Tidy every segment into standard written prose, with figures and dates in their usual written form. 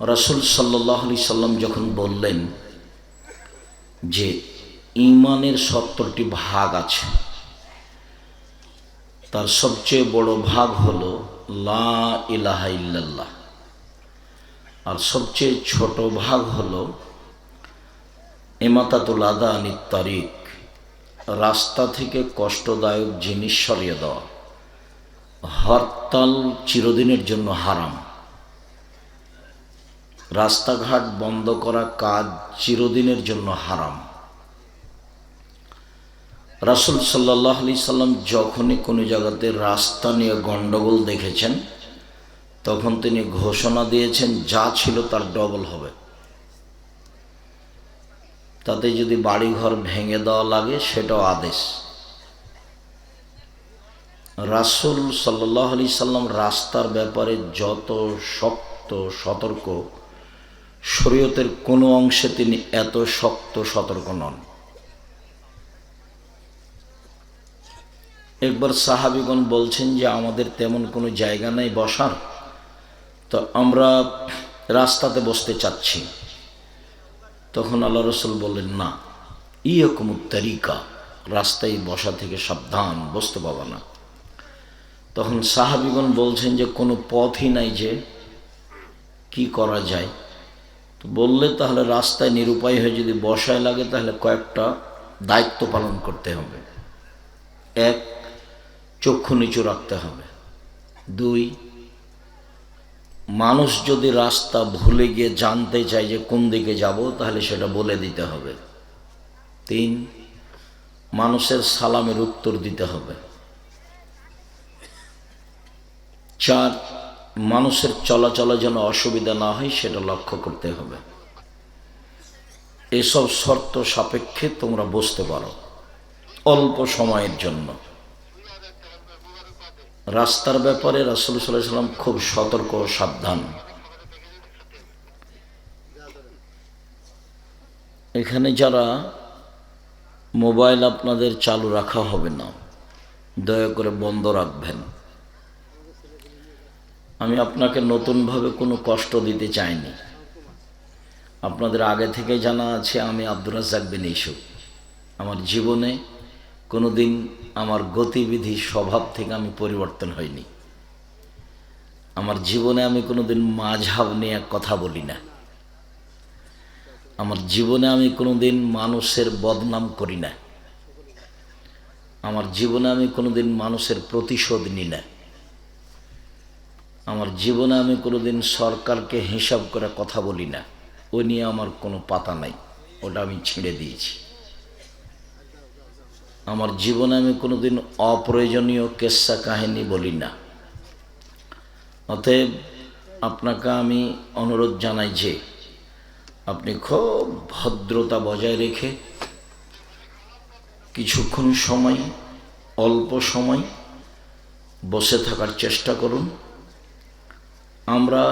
রাসূল সাল্লাল্লাহু আলাইহি সাল্লাম যখন বললেন যে ঈমানের ৭০টি ভাগ আছে, তার সবচেয়ে বড় ভাগ হলো লা ইলাহা ইল্লাল্লাহ, আর সবচেয়ে ছোট ভাগ হলো ইমাতাতুল আদা আনিত তারিক, রাস্তা থেকে কষ্টদায়ক জিনিস সরিয়ে দেওয়া। হরতাল চিরদিনের জন্য হারাম, রাস্তাঘাট বন্ধ করা কাজ চিরদিনের জন্য হারাম। রাসূল সাল্লাল্লাহু আলাইহি সাল্লাম যখনই কোনো জায়গাতে রাস্তা নিয়ে গণ্ডগোল দেখেছেন, তখন তিনি ঘোষণা দিয়েছেন যা ছিল তার ডবল হবে। তাতে যদি বাড়িঘর ভেঙে দেওয়া লাগে সেটাও আদেশ। রাসূল সাল্লাল্লাহু আলাইহি সাল্লাম রাস্তার ব্যাপারে যত শক্ত সতর্ক, শরীয়তের কোনো অংশে তিনি এত শক্ত সতর্ক নন। একবার সাহাবীগণ বলছেন যে আমাদের তেমন কোনো জায়গা নেই বসার, তো আমরা রাস্তাতে বসতে চাচ্ছি। তখন আল্লাহ রাসূল বললেন, না, ইয়াকুমুত তারিকা, রাস্তায় বসা থেকে সাবধান, বসতে পাবা না। তখন সাহাবীগণ বলছেন যে কোনো পথই নাই, যে কি করা যায়। তো বললে তাহলে রাস্তায় নিরুপায় হয়ে যদি বসায় লাগে তাহলে কয়েকটা দায়িত্ব পালন করতে হবে। এক, চক্ষু নিচু রাখতে হবে। দুই, মানুষ যদি রাস্তা ভুলে গিয়ে জানতে চায় যে কোন দিকে যাব, তাহলে সেটা বলে দিতে হবে। তিন, মানুষের সালামের উত্তর দিতে হবে। চার, মানুষের চলাচলে যেন অসুবিধা না হয় সেটা লক্ষ্য করতে হবে। এসব শর্ত সাপেক্ষে তোমরা বসতে পারো অল্প সময়ের জন্য। রাস্তার ব্যাপারে রাসূল সাল্লাল্লাহু আলাইহি সাল্লাম খুব সতর্ক ও সাবধান। এখানে যারা মোবাইল আপনাদের চালু রাখা হবে না, দয়া করে বন্ধ রাখবেন। আমি আপনাকে নতুনভাবে কোনো কষ্ট দিতে চাইনি। আপনাদের আগে থেকে জানা আছে আমি আব্দুর রাজ্জাক বিন ইউসুফ। আমার জীবনে কোনো দিন আমার গতিবিধি স্বভাব থেকে আমি পরিবর্তন হইনি। আমার জীবনে আমি কোনো দিন মাযহাব নিয়ে কথা বলি না। আমার জীবনে আমি কোনো দিন মানুষের বদনাম করি না। আমার জীবনে আমি কোনো দিন মানুষের প্রতিশোধ নিই না। আমার জীবনে আমি কোনো দিন সরকারকে হিসাব করে কথা বলি না। ও নিয়ে আমার কোনো পাতা নাই, ওটা আমি ছেড়ে দিয়েছি। আমার জীবনে আমি কোনো দিন অপ্রয়োজনীয় কেচ্ছা কাহিনী বলি না। অতএব আপনাকে আমি অনুরোধ জানাই যে আপনি খুব ভদ্রতা বজায় রেখে কিছুক্ষণ সময়, অল্প সময় বসে থাকার চেষ্টা করুন। আমরা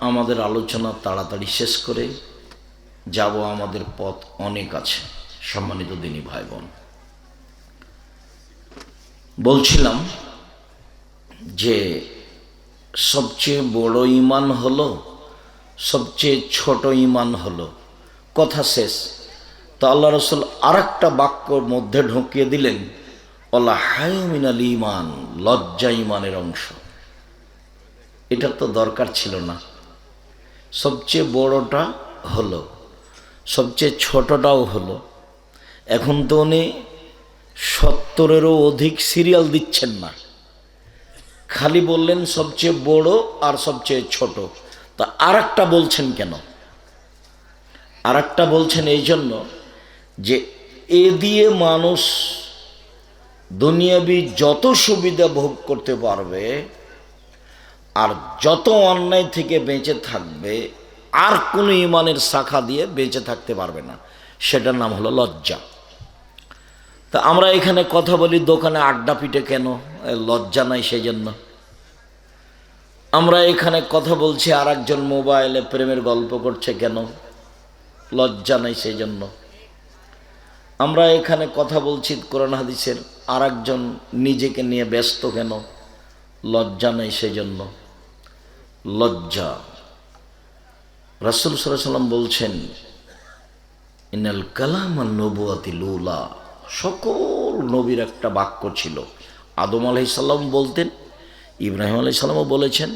আমাদের আলোচনা তাড়াতাড়ি শেষ করে যাব, আমাদের পথ অনেক আছে। সম্মানিত দিনী ভাই বোন, বলছিলাম যে সবচেয়ে বড় ঈমান হলো, সবচেয়ে ছোট ঈমান হলো, কথা শেষ। তো আল্লাহ রাসূল আরেকটা বাক্যর মধ্যে ঢুকিয়ে দিলেন, ওয়ালা হায়া মিনাল ঈমান, লজ্জা ঈমানের অংশ। এটা তো দরকার ছিল না। সবচেয়ে বড়টা হলো, সবচেয়ে ছোটটাও হলো। এখন তো উনি ৭০-এরও অধিক সিরিয়াল দিচ্ছেন না, খালি বললেন সবচেয়ে বড় আর সবচেয়ে ছোট। তা আরেকটা বলছেন কেন? আরেকটা বলছেন এই জন্য যে এ দিয়ে মানুষ দুনিয়াবি যত সুবিধা ভোগ করতে পারবে আর যত অন্যায় থেকে বেঁচে থাকবে, আর কোনো ঈমানের শাখা দিয়ে বেঁচে থাকতে পারবে না। সেটার নাম হলো লজ্জা। তা আমরা এখানে কথা বলি দোকানে আড্ডা পিটে কেন? লজ্জা নাই সেই জন্য। আমরা এখানে কথা বলছি আর একজন মোবাইলে প্রেমের গল্প করছে কেন? লজ্জা নাই সেই জন্য। আমরা এখানে কথা বলছি কোরআন হাদিসের, আর একজন নিজেকে নিয়ে ব্যস্ত কেন? লজ্জা নাই সেই জন্য। লজ্জা রাসূল সাল্লাল্লাহু আলাইহি সাল্লাম বলছেন, ইন্নাল কালাম আন-নবুওয়াতি লুলা, সকল নবীর একটা বাক্য ছিল। আদম আলাইহিস সালাম বলতেন, ইব্রাহিম আলাইহিস সালামও বলেছেন,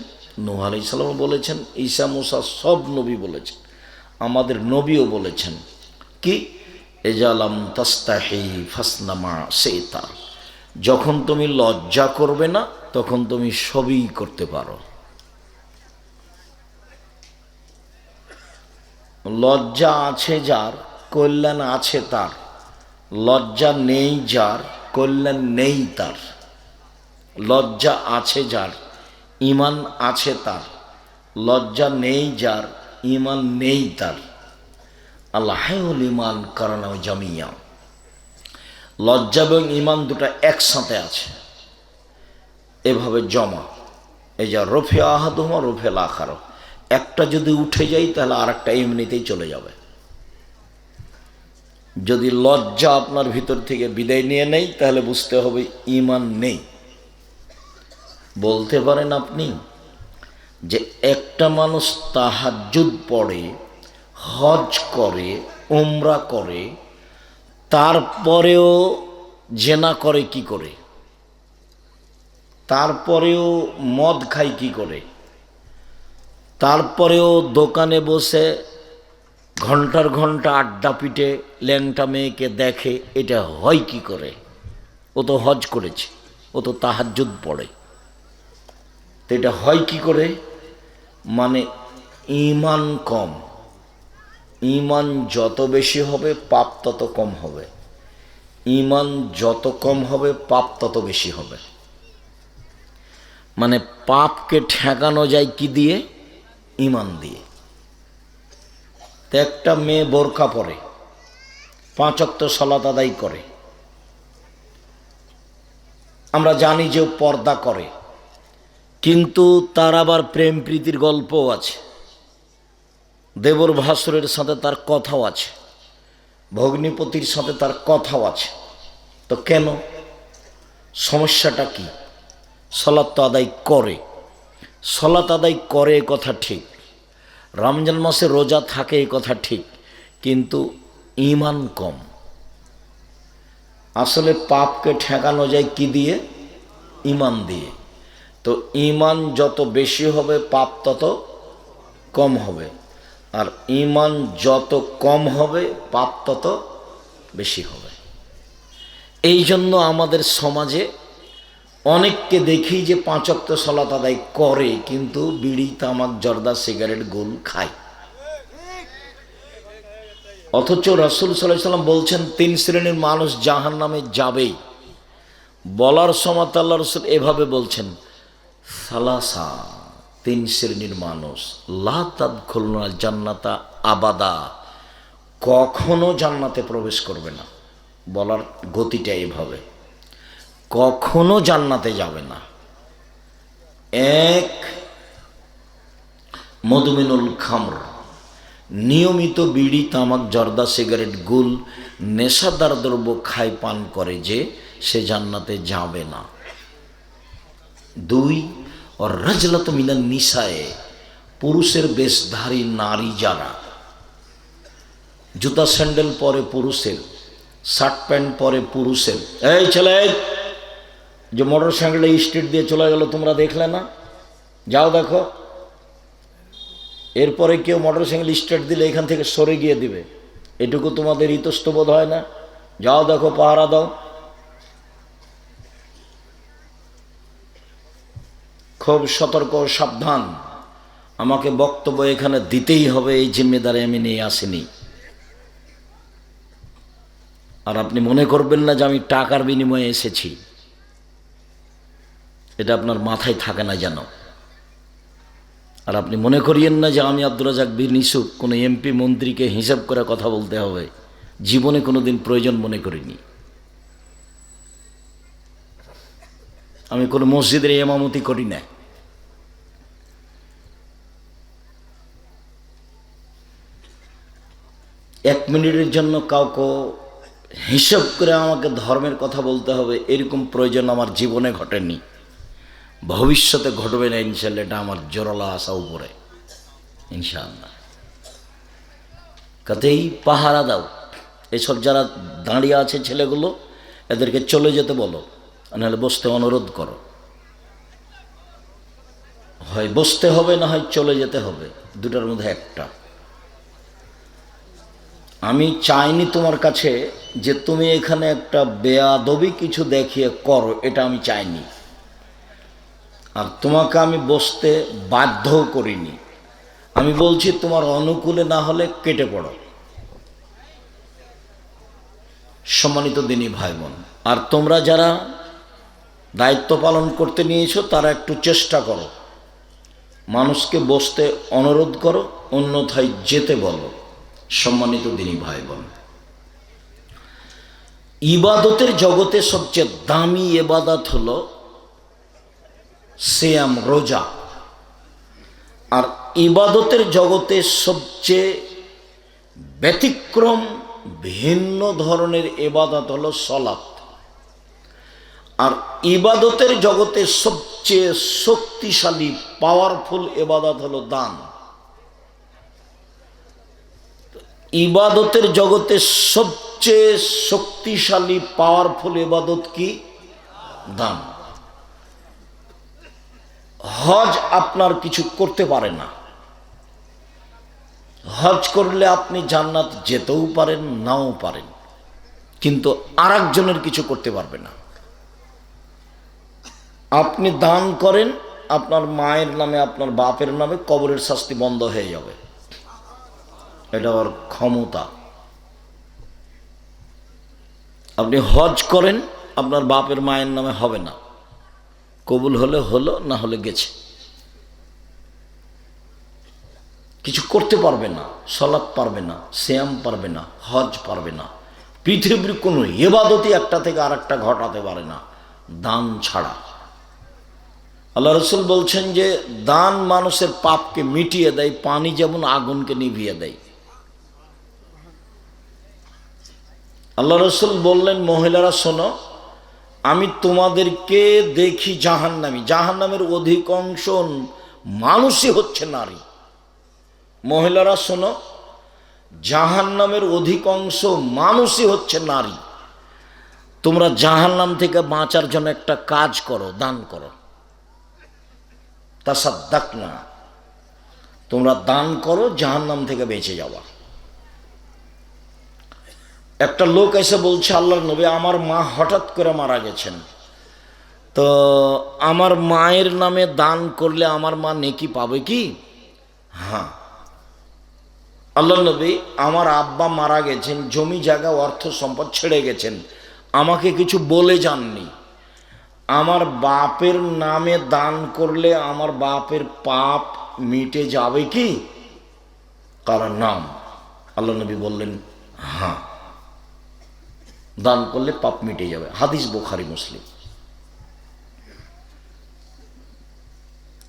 নূহ আলাইহিস সালামও বলেছেন, ঈসা মুসা সব নবী বলেছেন, আমাদের নবীও বলেছেন কি, এজালাম তাস্তাহি ফাসনামা সেইতা, যখন তুমি লজ্জা করবে না তখন তুমি সবই করতে পারো। লজ্জা আছে যার, কল্যাণ আছে তার। লজ্জা নেই যার, কল্যাণ নেই তার। লজ্জা আছে যার, ঈমান আছে তার। লজ্জা নেই যার, ঈমান নেই তার। আল্লাহ হায়ুল ঈমান কারানা জামিয়া, লজ্জা এবং ঈমান দুটা একসাথে আছে, এভাবে জমা। এই যা রফে আহাদুমা রফে আখার, একটা যদি উঠে যায় তাহলে আর একটা এমনিতেই চলে যাবে। যদি লজ্জা আপনার ভিতর থেকে বিদায় নিয়ে নেই তাহলে বুঝতে হবে ঈমান নেই। বলতে পারেন আপনি যে একটা মানুষ তাহাজ্জুদ পড়ে, হজ করে, উমরা করে, তারপরেও জেনা করে কি করে? তারপরেও মদ খায় কি করে? তারপরেও দোকানে বসে ঘন্টার ঘন্টা আড্ডা পিটে ল্যাংটা মেয়েকে দেখে, এটা হয় কি করে? ও তো হজ করেছে, ও তো তাহাজ্জুদ পড়ে, তো এটা হয় কি করে? মানে ঈমান কম। ঈমান যত বেশি হবে পাপ তত কম হবে। ঈমান যত কম হবে পাপ তত বেশি হবে। মানে পাপকে ঠেকানো যায় কি দিয়ে? ঈমান দিয়ে। তো একটা মেয়ে বোরকা পরে, 5 ওয়াক্ত সালাত আদায় করে, আমরা জানি যে ও পর্দা করে, কিন্তু তার আবার প্রেম প্রীতির গল্পও আছে, দেবর ভাসুরের সাথে তার কথাও আছে, ভগ্নিপতির সাথে তার কথাও আছে। তো কেন? সমস্যাটা কি? সালাত তো আদায় করে, সালাত আদায় করে এ কথা ঠিক, রমজান মাসে রোজা থাকে এ কথা ঠিক, কিন্তু ঈমান কম। আসলে পাপকে ঠেকানো যায় কি দিয়ে? ঈমান দিয়ে। তো ঈমান যত বেশি হবে পাপ তত কম হবে, আর ঈমান যত কম হবে পাপ তত বেশি হবে। এই জন্য আমাদের সমাজে অনেককে দেখি যে 5 ওয়াক্ত সালাত আদায় করে, কিন্তু বিড়ি, তামাক, জর্দা, সিগারেট, গোল খায়। অথচ রাসূল সাল্লাল্লাহু আলাইহি সাল্লাম বলছেন 3 শ্রেণীর মানুষ জাহান্নামে যাবেই। বলার সময় আল্লাহ রাসূল এভাবে বলছেন, সালাসা, 3 শ্রেণীর মানুষ, লা তাদখুলুনাল জান্নাতা আবাদা, কখনো জান্নাতে প্রবেশ করবে না। বলার গতিটা এভাবে, কখনো জান্নাতে যাবে না। 1, মদমিনুল খামর, নিয়মিত বিড়ি, তামাক, জর্দা, সিগারেট, গুল, নেশাদার দ্রব্য খায়, পান করে, যে সে জান্নাতে যাবে না। 2, আর রাজলাত মিনান নিসায়ে, পুরুষের বেশধারী নারী যারা, জুতা স্যান্ডেল পরে পুরুষের, শার্ট প্যান্ট পরে পুরুষের। এই ছেলে, যে মোটর সাইকেলে স্ট্রিট দিয়ে চলে গেল, তোমরা দেখলে না? যাও দেখো। এরপরে কেউ মোটর সাইকেল স্টার্ট দিলে এখান থেকে সরে গিয়ে দিবে, এটুকু তোমাদের ইতস্তবোধ হয় না? যাও দেখো, পাহারা দাও। খুব সতর্ক, সাবধান। আমাকে বক্তব্য এখানে দিতেই হবে, এই জিম্মেদারি আমি নিয়ে আসিনি। আর আপনি মনে করবেন না যে আমি টাকার বিনিময়ে এসেছি, এটা আপনার মাথায় থাকে না যেন। আর আপনি মনে করিয়েন না যে আমি আব্দুর রাজ্জাক বিন ইউসুফ কোনো এমপি মন্ত্রীকে হিসাব করে কথা বলতে হবে, জীবনে কোনো দিন প্রয়োজন মনে করিনি। আমি কোনো মসজিদের ইমামতি করি না। এক মিনিটের জন্য কাউকে হিসাব করে আমাকে ধর্মের কথা বলতে হবে এরকম প্রয়োজন আমার জীবনে ঘটেনি, ভবিষ্যতে ঘটবে না ইনশাআল্লাহ। এটা আমার জোরালো আশা উপরে, ইনশাআল্লাহ। কাজেই পাহারা দাও। এসব যারা দাঁড়িয়ে আছে ছেলেগুলো, এদেরকে চলে যেতে বলো, নাহলে বসতে অনুরোধ করো। হয় বসতে হবে, না হয় চলে যেতে হবে, দুটার মধ্যে একটা। আমি চাইনি তোমার কাছে যে তুমি এখানে একটা বেয়াদবি কিছু দেখিয়ে করো, এটা আমি চাইনি। আর তোমাকে আমি বসতে বাধ্যও করিনি। আমি বলছি তোমার অনুকূলে না হলে কেটে পড়ো। সম্মানিত দিনী ভাই বোন, আর তোমরা যারা দায়িত্ব পালন করতে নিয়েছো তারা একটু চেষ্টা করো, মানুষকে বসতে অনুরোধ করো, অন্যথায় যেতে বলো। সম্মানিত দিনী ভাই বোন, ইবাদতের জগতে সবচেয়ে দামি ইবাদত হলো সিয়াম, রোজা। আর ইবাদতের জগতে সবচেয়ে ব্যতিক্রম ভিন্ন ধরনের ইবাদত হলো সালাত। আর ইবাদতের জগতে সবচেয়ে শক্তিশালী পাওয়ারফুল ইবাদত হলো দান। ইবাদতের জগতে সবচেয়ে শক্তিশালী পাওয়ারফুল ইবাদত কি? দান। হজ আপনার কিছু করতে পারে না। হজ করলে আপনি জান্নাত যেতেও পারেন, নাও পারেন, কিন্তু আরেকজনের কিছু করতে পারবে না। আপনি দান করেন, আপনার মায়ের নামে, আপনার বাপের নামে কবরের শাস্তি বন্ধ হয়ে যাবে, এটা ওর ক্ষমতা। আপনি হজ করেন, আপনার বাপের মায়ের নামে হবে না, কবুল হলে হলো, না হলে গেছে, কিছু করতে পারবে না। সালাত পারবে না, সিয়াম পারবে না, হজ পারবে না, পৃথিবীর কোনো ইবাদতই একটা থেকে আরেকটা ঘটাতে পারে না দান ছাড়া। আল্লাহ রসুল বলছেন যে দান মানুষের পাপকে মিটিয়ে দেয়, পানি যেমন আগুনকে নিভিয়ে দেয়। আল্লাহ রসুল বললেন, মহিলারা শোনো, আমি তোমাদেরকে দেখি জাহান্নামী। জাহান্নামের অধিকাংশ মানুষই হচ্ছে নারী। মহিলারা শোনো, জাহান্নামের অধিকাংশ মানুষই হচ্ছে নারী। তোমরা জাহান্নাম থেকে বাঁচার জন্য একটা কাজ করো, দান করো। তাসাদ্দাকনা, তোমরা দান করো, জাহান্নাম থেকে বেঁচে যাওয়া। একটা লোক এসে বলছে, আল্লাহর নবী, আমার মা হঠাৎ করে মারা গেছেন, তো আমার মায়ের নামে দান করলে আমার মা নেকি পাবে কি? হ্যাঁ। আল্লাহর নবী, আমার আব্বা মারা গেছেন, জমি জায়গা অর্থ সম্পদ ছেড়ে গেছেন, আমাকে কিছু বলে যাননি, আমার বাপের নামে দান করলে আমার বাপের পাপ মিটে যাবে কি? কারণ নাম। আল্লাহ নবী বললেন, হ্যাঁ, দান করলে পাপ মিটে যাবে। হাদিস বুখারী মুসলিম।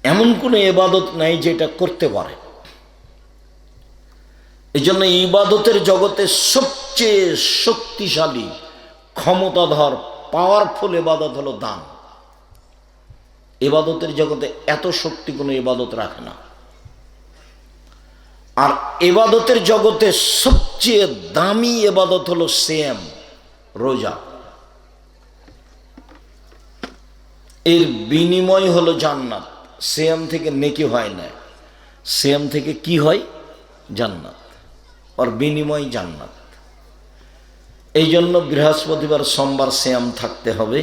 এমন কোনো ইবাদত নাই যেটা করতে পারে। এই জন্য ইবাদতের জগতে সবচেয়ে শক্তিশালী, ক্ষমতাধর, পাওয়ারফুল ইবাদত হলো দান। ইবাদতের জগতে এত শক্তি কোনো ইবাদত রাখে না। আর ইবাদতের জগতে সবচেয়ে দামি ইবাদত হলো সিয়াম, রোজা। এর বিনিময় হলো জান্নাত। সিয়াম থেকে নেকি হয় না, সিয়াম থেকে কি হয়? জান্নাত। আর বিনিময় জান্নাত। এই জন্য বৃহস্পতিবার, সোমবার সিয়াম থাকতে হবে,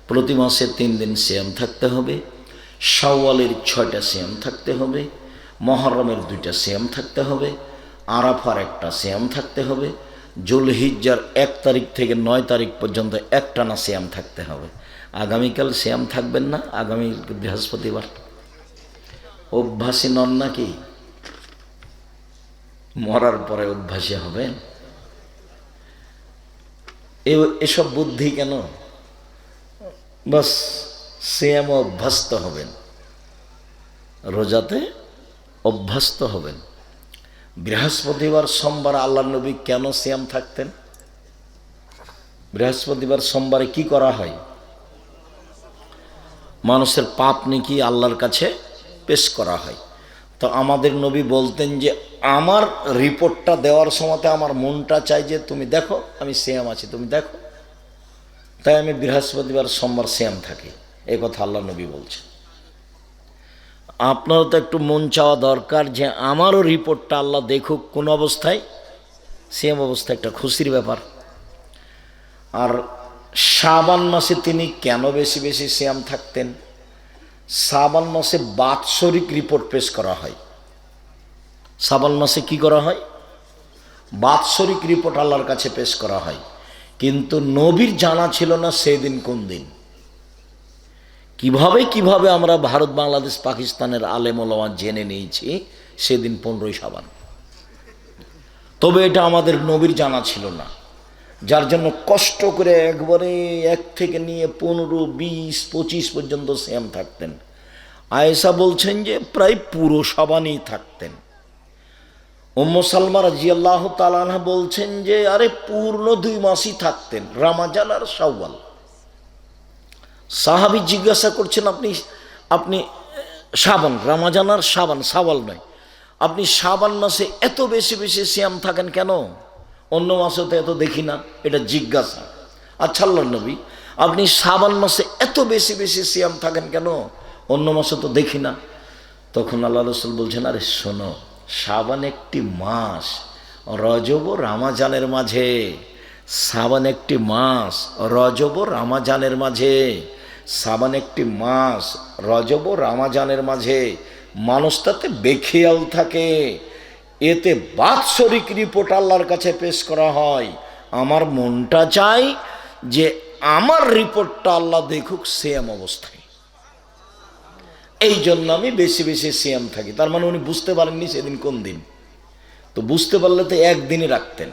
প্রতি মাসে 3 দিন সিয়াম থাকতে হবে, শাওয়ালের 6টা সিয়াম থাকতে হবে, মহরমের 2টা সিয়াম থাকতে হবে, আরাফার 1টা সিয়াম থাকতে হবে, জুলহিজ্জার 1 তারিখ থেকে 9 তারিখ পর্যন্ত একটানা সিয়াম থাকতে হবে। আগামীকাল সিয়াম থাকবেন না? আগামী বৃহস্পতিবার অভ্যাসী নন নাকি? মরার পরে অভ্যাসী হবেন? এসব বুদ্ধি কেন? বাস সিয়ামে অভ্যস্ত হবেন, রোজাতে অভ্যস্ত হবেন। বৃহস্পতিবার, সোমবার আল্লাহর নবী কেন সিয়াম থাকতেন? বৃহস্পতিবার, সোমবারে কি করা হয়? মানুষের পাপ নেকি আল্লাহর কাছে পেশ করা হয়। তো আমাদের নবী বলতেন যে আমার রিপোর্টটা দেওয়ার সময়তে আমার মনটা চাই যে তুমি দেখো আমি সিয়াম আছি, তুমি দেখো। তাই আমি বৃহস্পতিবার সোমবার সিয়াম থাকি, এই কথা আল্লাহ নবী বলছেন। আপনারও তো একটু মন চাওয়া দরকার যে আমারও রিপোর্টটা আল্লাহ দেখুক কোন অবস্থায়, সিয়াম অবস্থায়, একটা খুশির ব্যাপার। আর শাবান মাসে তিনি কেন বেশি বেশি সিয়াম থাকতেন? শাবান মাসে বাৎসরিক রিপোর্ট পেশ করা হয়। শাবান মাসে কি করা হয়? বাৎসরিক রিপোর্ট আল্লাহর কাছে পেশ করা হয়। কিন্তু নবীর জানা ছিল না সেই দিন কোন দিন। কিভাবে আমরা ভারত, বাংলাদেশ, পাকিস্তানের আলেম ওলামা জেনে নিয়েছি সেদিন 15ই শাবান। তবে এটা আমাদের নবীর জানা ছিল না, যার জন্য কষ্ট করে একবারে 1 থেকে নিয়ে 15, 20, 25 পর্যন্ত সিয়াম থাকতেন। আয়েশা বলছেন যে প্রায় পুরো শাবানই থাকতেন। উম্মু সালমা রাদিয়াল্লাহু তাআলা আনহা বলছেন যে আরে পূর্ণ 2 মাসই থাকতেন, রমজান আর শাওয়াল। সাহাবী জিজ্ঞাসা করছেন আপনি শাবান, রমজান আর শাবান, শাওয়াল নয়, আপনি শাবান মাসে এত বেশি বেশি সিয়াম থাকেন কেন? অন্য মাসে তো এত দেখি না, এটা জিজ্ঞাসা। আচ্ছা আল্লাহর নবী, আপনি শাবান মাসে এত বেশি বেশি সিয়াম থাকেন কেন? অন্য মাসে তো দেখি না। তখন আল্লাহ রাসূল বলছেন আরে শোনো, শাবান একটি মাস, রজব ও রমজানের মাঝে। শাবান একটি মাস, রজব ও রমজানের মাঝে। শাবান একটি মাস, রজব ও রমজানের মাঝে। মানুষ তাতে বেখেয়াল থাকে, এতে বাৎসরিক রিপোর্ট আল্লাহর কাছে পেশ করা হয়। আমার মনটা চাই যে আমার রিপোর্টটা আল্লাহ দেখুক সিয়াম অবস্থায়, এই জন্য আমি বেশি বেশি সিয়াম থাকি। তার মানে উনি বুঝতে পারেননি সেদিন কোন দিন। তো বুঝতে পারলে তো একদিনই রাখতেন।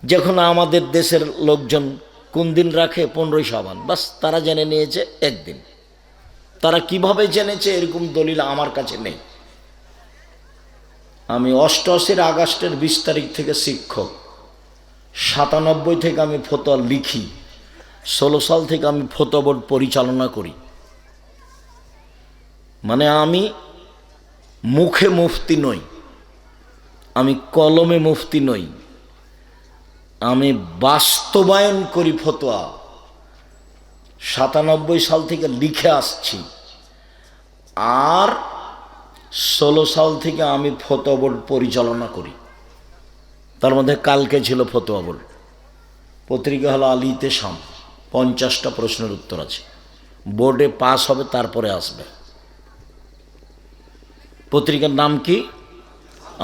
যখন আমাদের দেশের লোকজন কোন দিন রাখে? 15ই শাবান, বাস তারা জেনে নিয়েছে একদিন। তারা কিভাবে জেনেছে এরকম দলিল আমার কাছে নেই। আমি 88 আগস্টের 20 তারিখ থেকে শিক্ষক, 97 থেকে আমি ফতোয়া লিখি, 16 সাল থেকে আমি ফতোয়া বোর্ড পরিচালনা করি। মানে আমি মুখে মুফতি নই, আমি কলমে মুফতি নই, আমি বাস্তবায়ন করি ফতোয়া। 97 সাল থেকে লিখে আসছি, আর 16 সাল থেকে আমি ফতোয়া বোর্ড পরিচালনা করি। তার মধ্যে কালকে ছিল ফতোয়া বোর্ড। পত্রিকা হলো আল ইতেশাম, 50টা প্রশ্নের উত্তর আছে। বোর্ডে পাস হবে তারপরে আসবে। পত্রিকার নাম কি?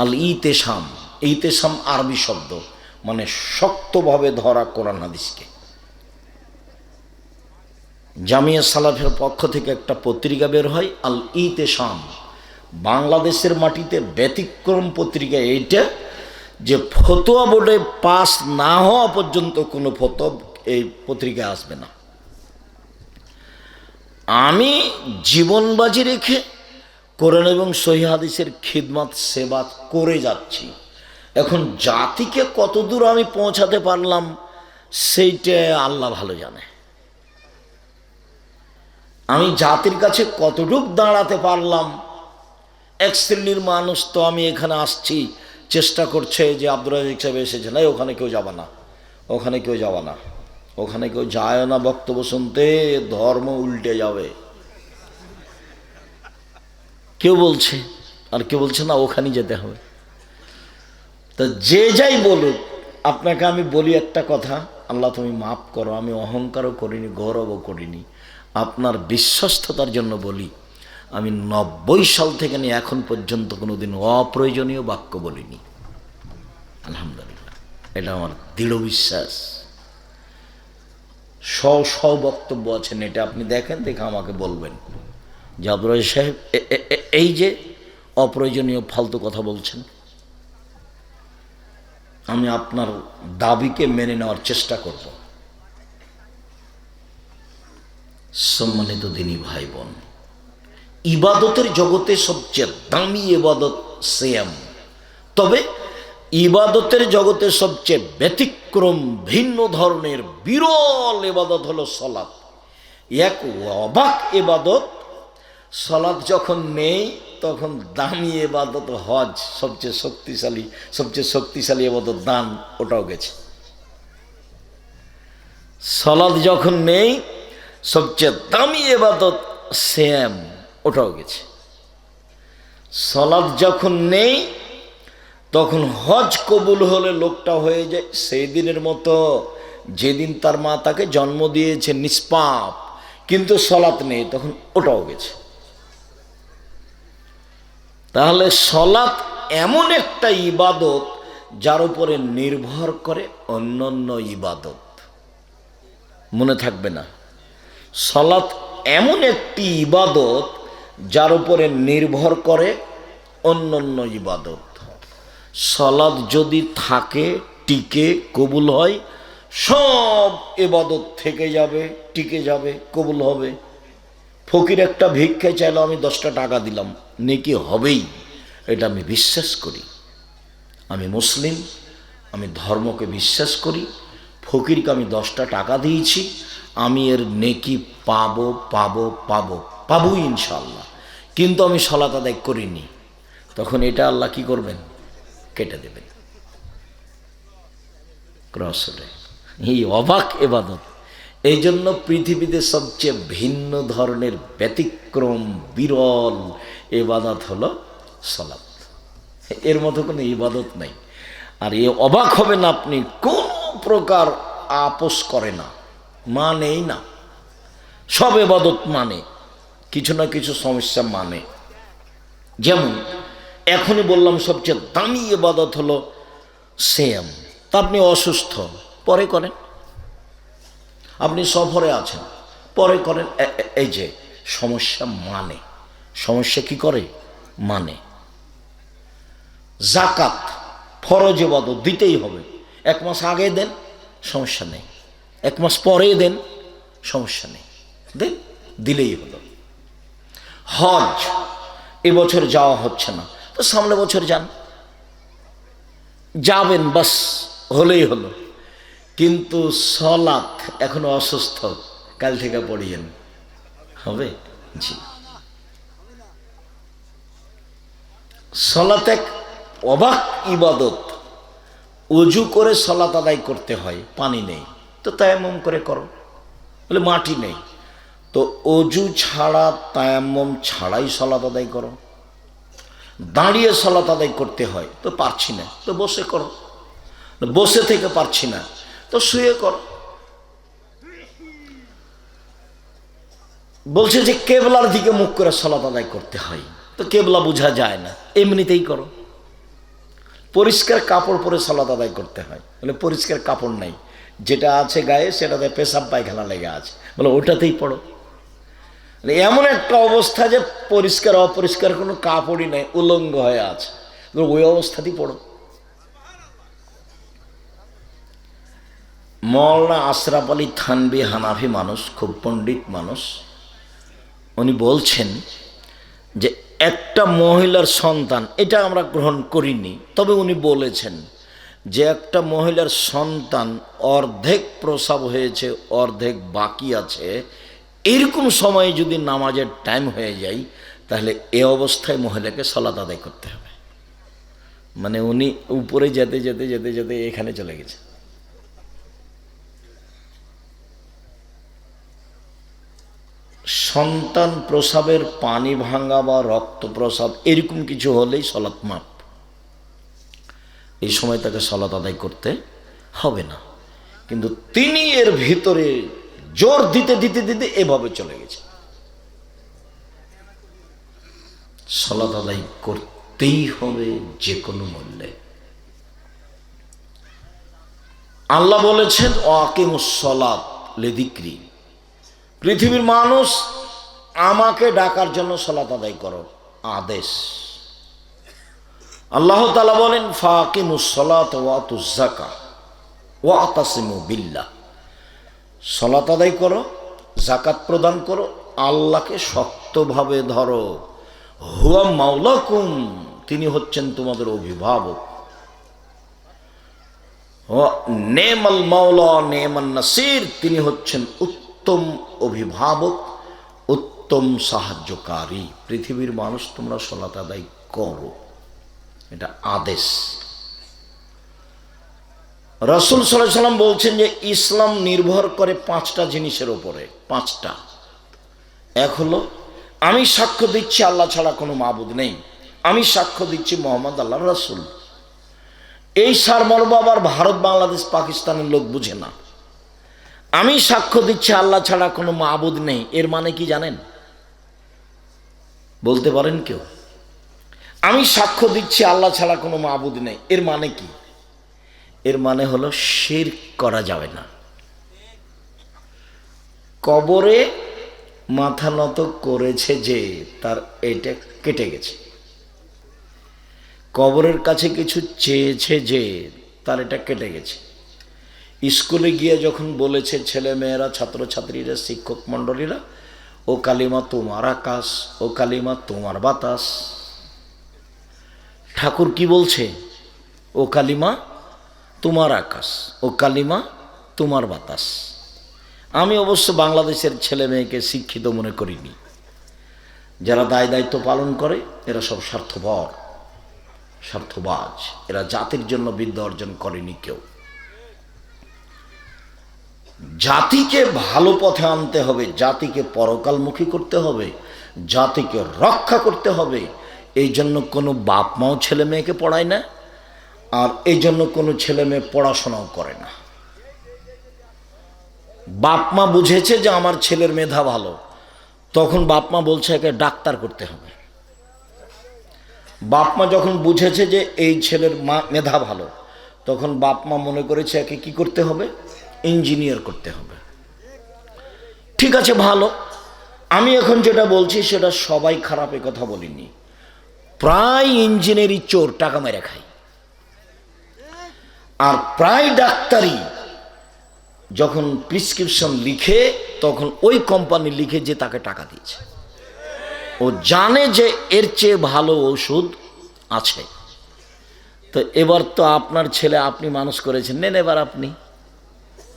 আল ইতেশাম। ইতেশাম আরবি শব্দ, মানে শক্তভাবে ধরা কোরআন হাদিসকে। জামিয়া সালাফের পক্ষ থেকে একটা পত্রিকা বের হয় আল ইতেশাম। বাংলাদেশের মাটিতে ব্যতিক্রম পত্রিকা এইটা, যে ফতোয়া বোর্ডে পাস না হওয়া পর্যন্ত কোনো ফতোয়া এই পত্রিকায় আসবে না। আমি জীবন বাজি রেখে কোরআন এবং সহিহ হাদিসের খিদমত সেবা করে যাচ্ছি। এখন জাতিকে কতদূর আমি পৌঁছাতে পারলাম সেইটা আল্লাহ ভালো জানে। আমি জাতির কাছে কতটুক দাঁড়াতে পারলাম। এক শ্রেণীর মানুষ তো আমি এখানে আসছি চেষ্টা করছে যে আব্দুর রাজ্জাক সাহেব এসেছেন, এই ওখানে কেউ যাবে না, ওখানে কেউ যাবে না, ওখানে কেউ যায় না বক্তব্য শুনতে, ধর্ম উল্টে যাবে। কেউ বলছে, আর কেউ বলছে না ওখানেই যেতে হবে। তো যে যাই বলুক, আপনাকে আমি বলি একটা কথা, আল্লাহ তুমি মাফ করো, আমি অহংকারও করিনি, গৌরবও করিনি, আপনার বিশ্বস্ততার জন্য বলি, আমি 90 সাল থেকে নিয়ে এখন পর্যন্ত কোনোদিন অপ্রয়োজনীয় বাক্য বলিনি, আলহামদুলিল্লাহ। এটা আমার দৃঢ় বিশ্বাস। শ বক্তব্য আছেন, এটা আপনি দেখেন, দেখে আমাকে বলবেন যে আব্দুর রাজ্জাক সাহেব এই যে অপ্রয়োজনীয় ফালতু কথা বলছেন। আমি আপনার দাবিকে মেনে নেওয়ার চেষ্টা করব। সম্মানিত দিনী ভাই বোন, ইবাদতের জগতে সবচেয়ে দামি ইবাদত সিয়াম। তবে ইবাদতের জগতে সবচেয়ে ব্যতিক্রম, ভিন্ন ধরনের বিরল ইবাদত হলো সালাত। এক অবাক ইবাদত। সালাত যখন নেই তখন দামি ইবাদত হজ, সবচেয়ে শক্তিশালী ইবাদত দান, ওটাও গেছে। সালাত যখন নেই, সবচেয়ে দামি ইবাদত সিয়াম, ওটাও গেছে। সালাত যখন নেই, তখন হজ কবুল হলে লোকটা হয়ে যায় সেই দিনের মতো যেদিন তার মা তাকে জন্ম দিয়েছে, নিষ্পাপ। কিন্তু সালাত নেই, তখন ওটাও গেছে। তাহলে সালাত এমন একটা ইবাদত যার উপরে নির্ভর করে অন্যান্য ইবাদত। মনে থাকবে না, সালাত এমন একটি ইবাদত যার উপরে নির্ভর করে অন্যান্য ইবাদত। সালাত যদি থাকে, টিকে, কবুল হয়, সব ইবাদত থেকে যাবে, টিকে যাবে, কবুল হবে। ফকির একটা ভিক্ষা চাইলো, আমি 10টা টাকা দিলাম, নেকি হবেই, এটা আমি বিশ্বাস করি। আমি মুসলিম, আমি ধর্মকে বিশ্বাস করি। ফকিরকে আমি 10টা টাকা দিয়েছি, আমি এর নেকি পাবো পাবো পাবো পাবোই ইনশাআল্লাহ। কিন্তু আমি সালাত আদায় করিনি, তখন এটা আল্লাহ কি করবেন? কেটে দেবেন ক্রসরে। এই অবাক ইবাদত। এই জন্য পৃথিবীতে সবচেয়ে ভিন্ন ধরনের ব্যতিক্রম বিরল ইবাদত হলো সালাত। এর মতো কোনো ইবাদত নাই। আর এ অবাক হবেন আপনি, কোন প্রকার আপোষ করে না, মানেই না। সব ইবাদত মানে, কিছু না কিছু সমস্যা মানে। যেমন এখনই বললাম সবচেয়ে দামি ইবাদত হলো সিয়াম। তা আপনি অসুস্থ, পরে করেন। আপনি সফরে আছেন, পরে করেন। এই যে সমস্যা মানে, সমস্যা কি করে? মানে। জাকাত ফরজ ইবাদত, দিতেই হবে। 1 মাস আগে দেন, সমস্যা নেই। 1 মাস পরে দেন, সমস্যা নেই, দেন, দিলেই হলো। হজ এবছর যাওয়া হচ্ছে না, তো সামনে বছর যান, যাবেন, বাস, হলেই হলো। কিন্তু সালাত এখনো অসুস্থ, কাল থেকে পড়িয়েন, হবে? জি। সালাত এক অবাক ইবাদত। অজু করে সালাত আদায় করতে হয়, পানি নেই, তো তায়াম্মুম করে করো। বলে মাটি নেই, তো অজু ছাড়া, তায়াম্মুম ছাড়াই সালাত আদায় করো। দাঁড়িয়ে সালাত আদায় করতে হয়, তো পারছি না, তো বসে করো। বসে থেকে পারছি না, তো শুয়ে করো। বলছে যে কেবলার দিকে মুখ করে সালাত আদায় করতে হয়, তো কেবলা বোঝা যায় না, এমনিতেই করো। পরিষ্কার কাপড় পরে সালাত আদায় করতে হয়, বলে পরিষ্কার কাপড় নাই, যেটা আছে গায়ে সেটাতে পেশাব পায়খানা লেগে আছে, বলে ওটাতেই পড়ো। এমন একটা অবস্থা যে পরিষ্কার অপরিষ্কার কোনো কাপড়ই নেই, উলঙ্গ হয়ে আছে, ওই অবস্থাতেই পড়ো। মৌলানা আশরাফ আলী থানভী, হানাফি মানুষ, খুব পণ্ডিত মানুষ, উনি বলছেন যে একটা মহিলার সন্তান, এটা আমরা গ্রহণ করিনি, তবে উনি বলেছেন যে একটা মহিলার সন্তান অর্ধেক প্রসব হয়েছে, অর্ধেক বাকি আছে, এরকম সময়ে যদি নামাজের টাইম হয়ে যায়, তাহলে এ অবস্থায় মহিলাকে সালাত আদায় করতে হবে। মানে উনি উপরে যেতে যেতে যেতে যেতে এখানে চলে গেছে। সন্তান প্রসাবের পানি ভাঙা বা রক্ত প্রসাব এরকম কিছু হলেই সালাত মাপ, এই সময় তাকে সালাত আদায় করতে হবে না। কিন্তু তিনি এর ভিতরে জোর দিতে দিতে দিতে এভাবে চলে গেছে, সালাত আদায় করতেই হবে যে কোনো মূল্যে। আল্লাহ বলেছেন ওয়াকিমুস সালাত লিযিকরি, পৃথিবীর মানুষ আমাকে ডাকার জন্য সালাত আদায় করো, আদেশ। আল্লাহ তাআলা বলেন ফাকিমুস সালাত ওয়া আতুজ যাকাত ওয়া আতাসিমু বিল্লাহ, সালাত আদায় করো, যাকাত প্রদান করো, আল্লাহকে শক্তভাবে ধরো। হুয়া মাওলাকুম, তিনি হচ্ছেন তোমাদের অভিভাবক। নেমাল মাওলা নেমান নাসির, তিনি হচ্ছেন উত্তম অভিভাবক, উত্তম সাহায্যকারী। পৃথিবীর মানুষ তোমরা সালাত আদায় করো, এটা আদেশ। রাসূল সাল্লাল্লাহু আলাইহি সাল্লাম বলছেন যে ইসলাম নির্ভর করে 5টা জিনিসের উপরে। 5টা। এক হলো আমি সাক্ষ্য দিচ্ছি আল্লাহ ছাড়া কোনো মাবুদ নেই, আমি সাক্ষ্য দিচ্ছি মোহাম্মদ আল্লাহর রাসূল। এই সারমর্ম আবার ভারত, বাংলাদেশ, পাকিস্তানের লোক বুঝে না। আমি সাক্ষ্য দিচ্ছি আল্লাহ ছাড়া কোনো মাবুদ নেই, এর মানে কি জানেন? বলতে পারেন কেউ? আমি সাক্ষ্য দিচ্ছি আল্লাহ ছাড়া কোনো মাবুদ নেই, এর মানে কি? এর মানে হলো শিরক করা যাবে না। কবরে মাথা নত করেছে যে, তার এটা কেটে গেছে। কবরের কাছে কিছু চেয়েছে যে, তার এটা কেটে গেছে। স্কুলে গিয়ে যখন বলেছে ছেলে মেয়েরা, ছাত্রছাত্রীরা, শিক্ষক মণ্ডলীরা, ও কালিমা তোমার আকাশ, ও কালিমা তোমার বাতাস। ঠাকুর কি বলছে? ও কালিমা তোমার আকাশ, ও কালিমা তোমার বাতাস। আমি অবশ্য বাংলাদেশের ছেলে মেয়েকে শিক্ষিত মনে করিনি। যারা দায় দায়িত্ব পালন করে এরা সব স্বার্থপর, স্বার্থবাজ। এরা জাতির জন্য বিদ্যা অর্জন করেনি কেউ। জাতিকে ভালো পথে আনতে হবে, জাতিকে পরকালমুখী করতে হবে, জাতিকে রক্ষা করতে হবে। এই জন্য কোনো বাপ মাও ছেলে মেয়েকে পড়ায় না, আর এই জন্য কোনো ছেলে মেয়ে পড়াশোনাও করে না। বাপ মা বুঝেছে যে আমার ছেলের মেধা ভালো, তখন বাপ মা বলছে একে ডাক্তার করতে হবে। বাপ মা যখন বুঝেছে যে এই ছেলের মেধা ভালো, তখন বাপ মা মনে করেছে একে কি করতে হবে? ইঞ্জিনিয়ার করতে হবে। ঠিক আছে, ভালো। আমি এখন যেটা বলছি সেটা সবাই খারাপ, এ কথা বলিনি। প্রায় ইঞ্জিনিয়ারি চোর, টাকা মেরে খায়। আর প্রায় ডাক্তারি যখন প্রেসক্রিপশন লিখে, তখন ওই কোম্পানি লিখে যে তাকে টাকা দিয়েছে। ও জানে যে এর চেয়ে ভালো ওষুধ আছে। তো এবার তো আপনার ছেলে আপনি মানুষ করেছেন, নেন এবার আপনি।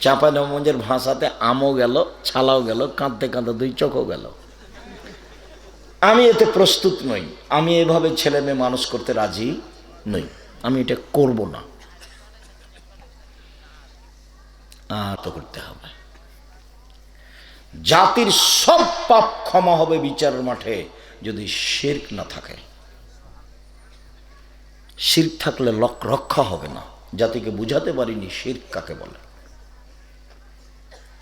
চাঁপাইনবাবগঞ্জের ভাষাতে আমও গেল, ছালাও গেল, কাঁদতে কাঁদতে 2 চোখও গেল। আমি এতে প্রস্তুত নই। আমি এভাবে ছেলে মেয়ে মানুষ করতে রাজি নই। আমি এটা করব না। আর তো করতে হবে। জাতির সব পাপ ক্ষমা হবে বিচারের মাঠে যদি শিরক না থাকে। শিরক থাকলে রক্ষা হবে না। জাতিকে বুঝাতে পারিনি শিরক কাকে বলে।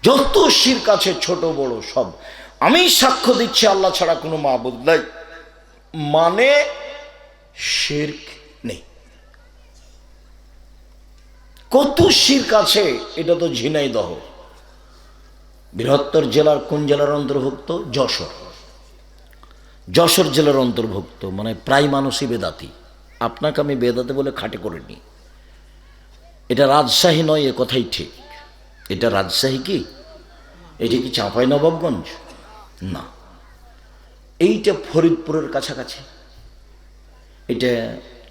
যত শিরক আছে ছোট বড় সব। আমি সাক্ষ্য দিচ্ছি আল্লাহ ছাড়া কোনো মাবুদ নাই, মানে শিরক নেই। কত শিরক আছে, এটা তো ঝিনাইদহ বৃহত্তর জেলার কোন জেলার অন্তর্ভুক্ত? যশোর। যশোর জেলার অন্তর্ভুক্ত, মানে প্রায় মানুষই বেদাতি। আপনাকে আমি বেদাতে বলে খাটে করিনি। এটা রাজশাহী নয়, এ কথাই ঠিক। এটা রাজশাহী কি? এটা কি চাঁপাইনবাবগঞ্জ? না, এইটা ফরিদপুরের কাছাকাছি, এটা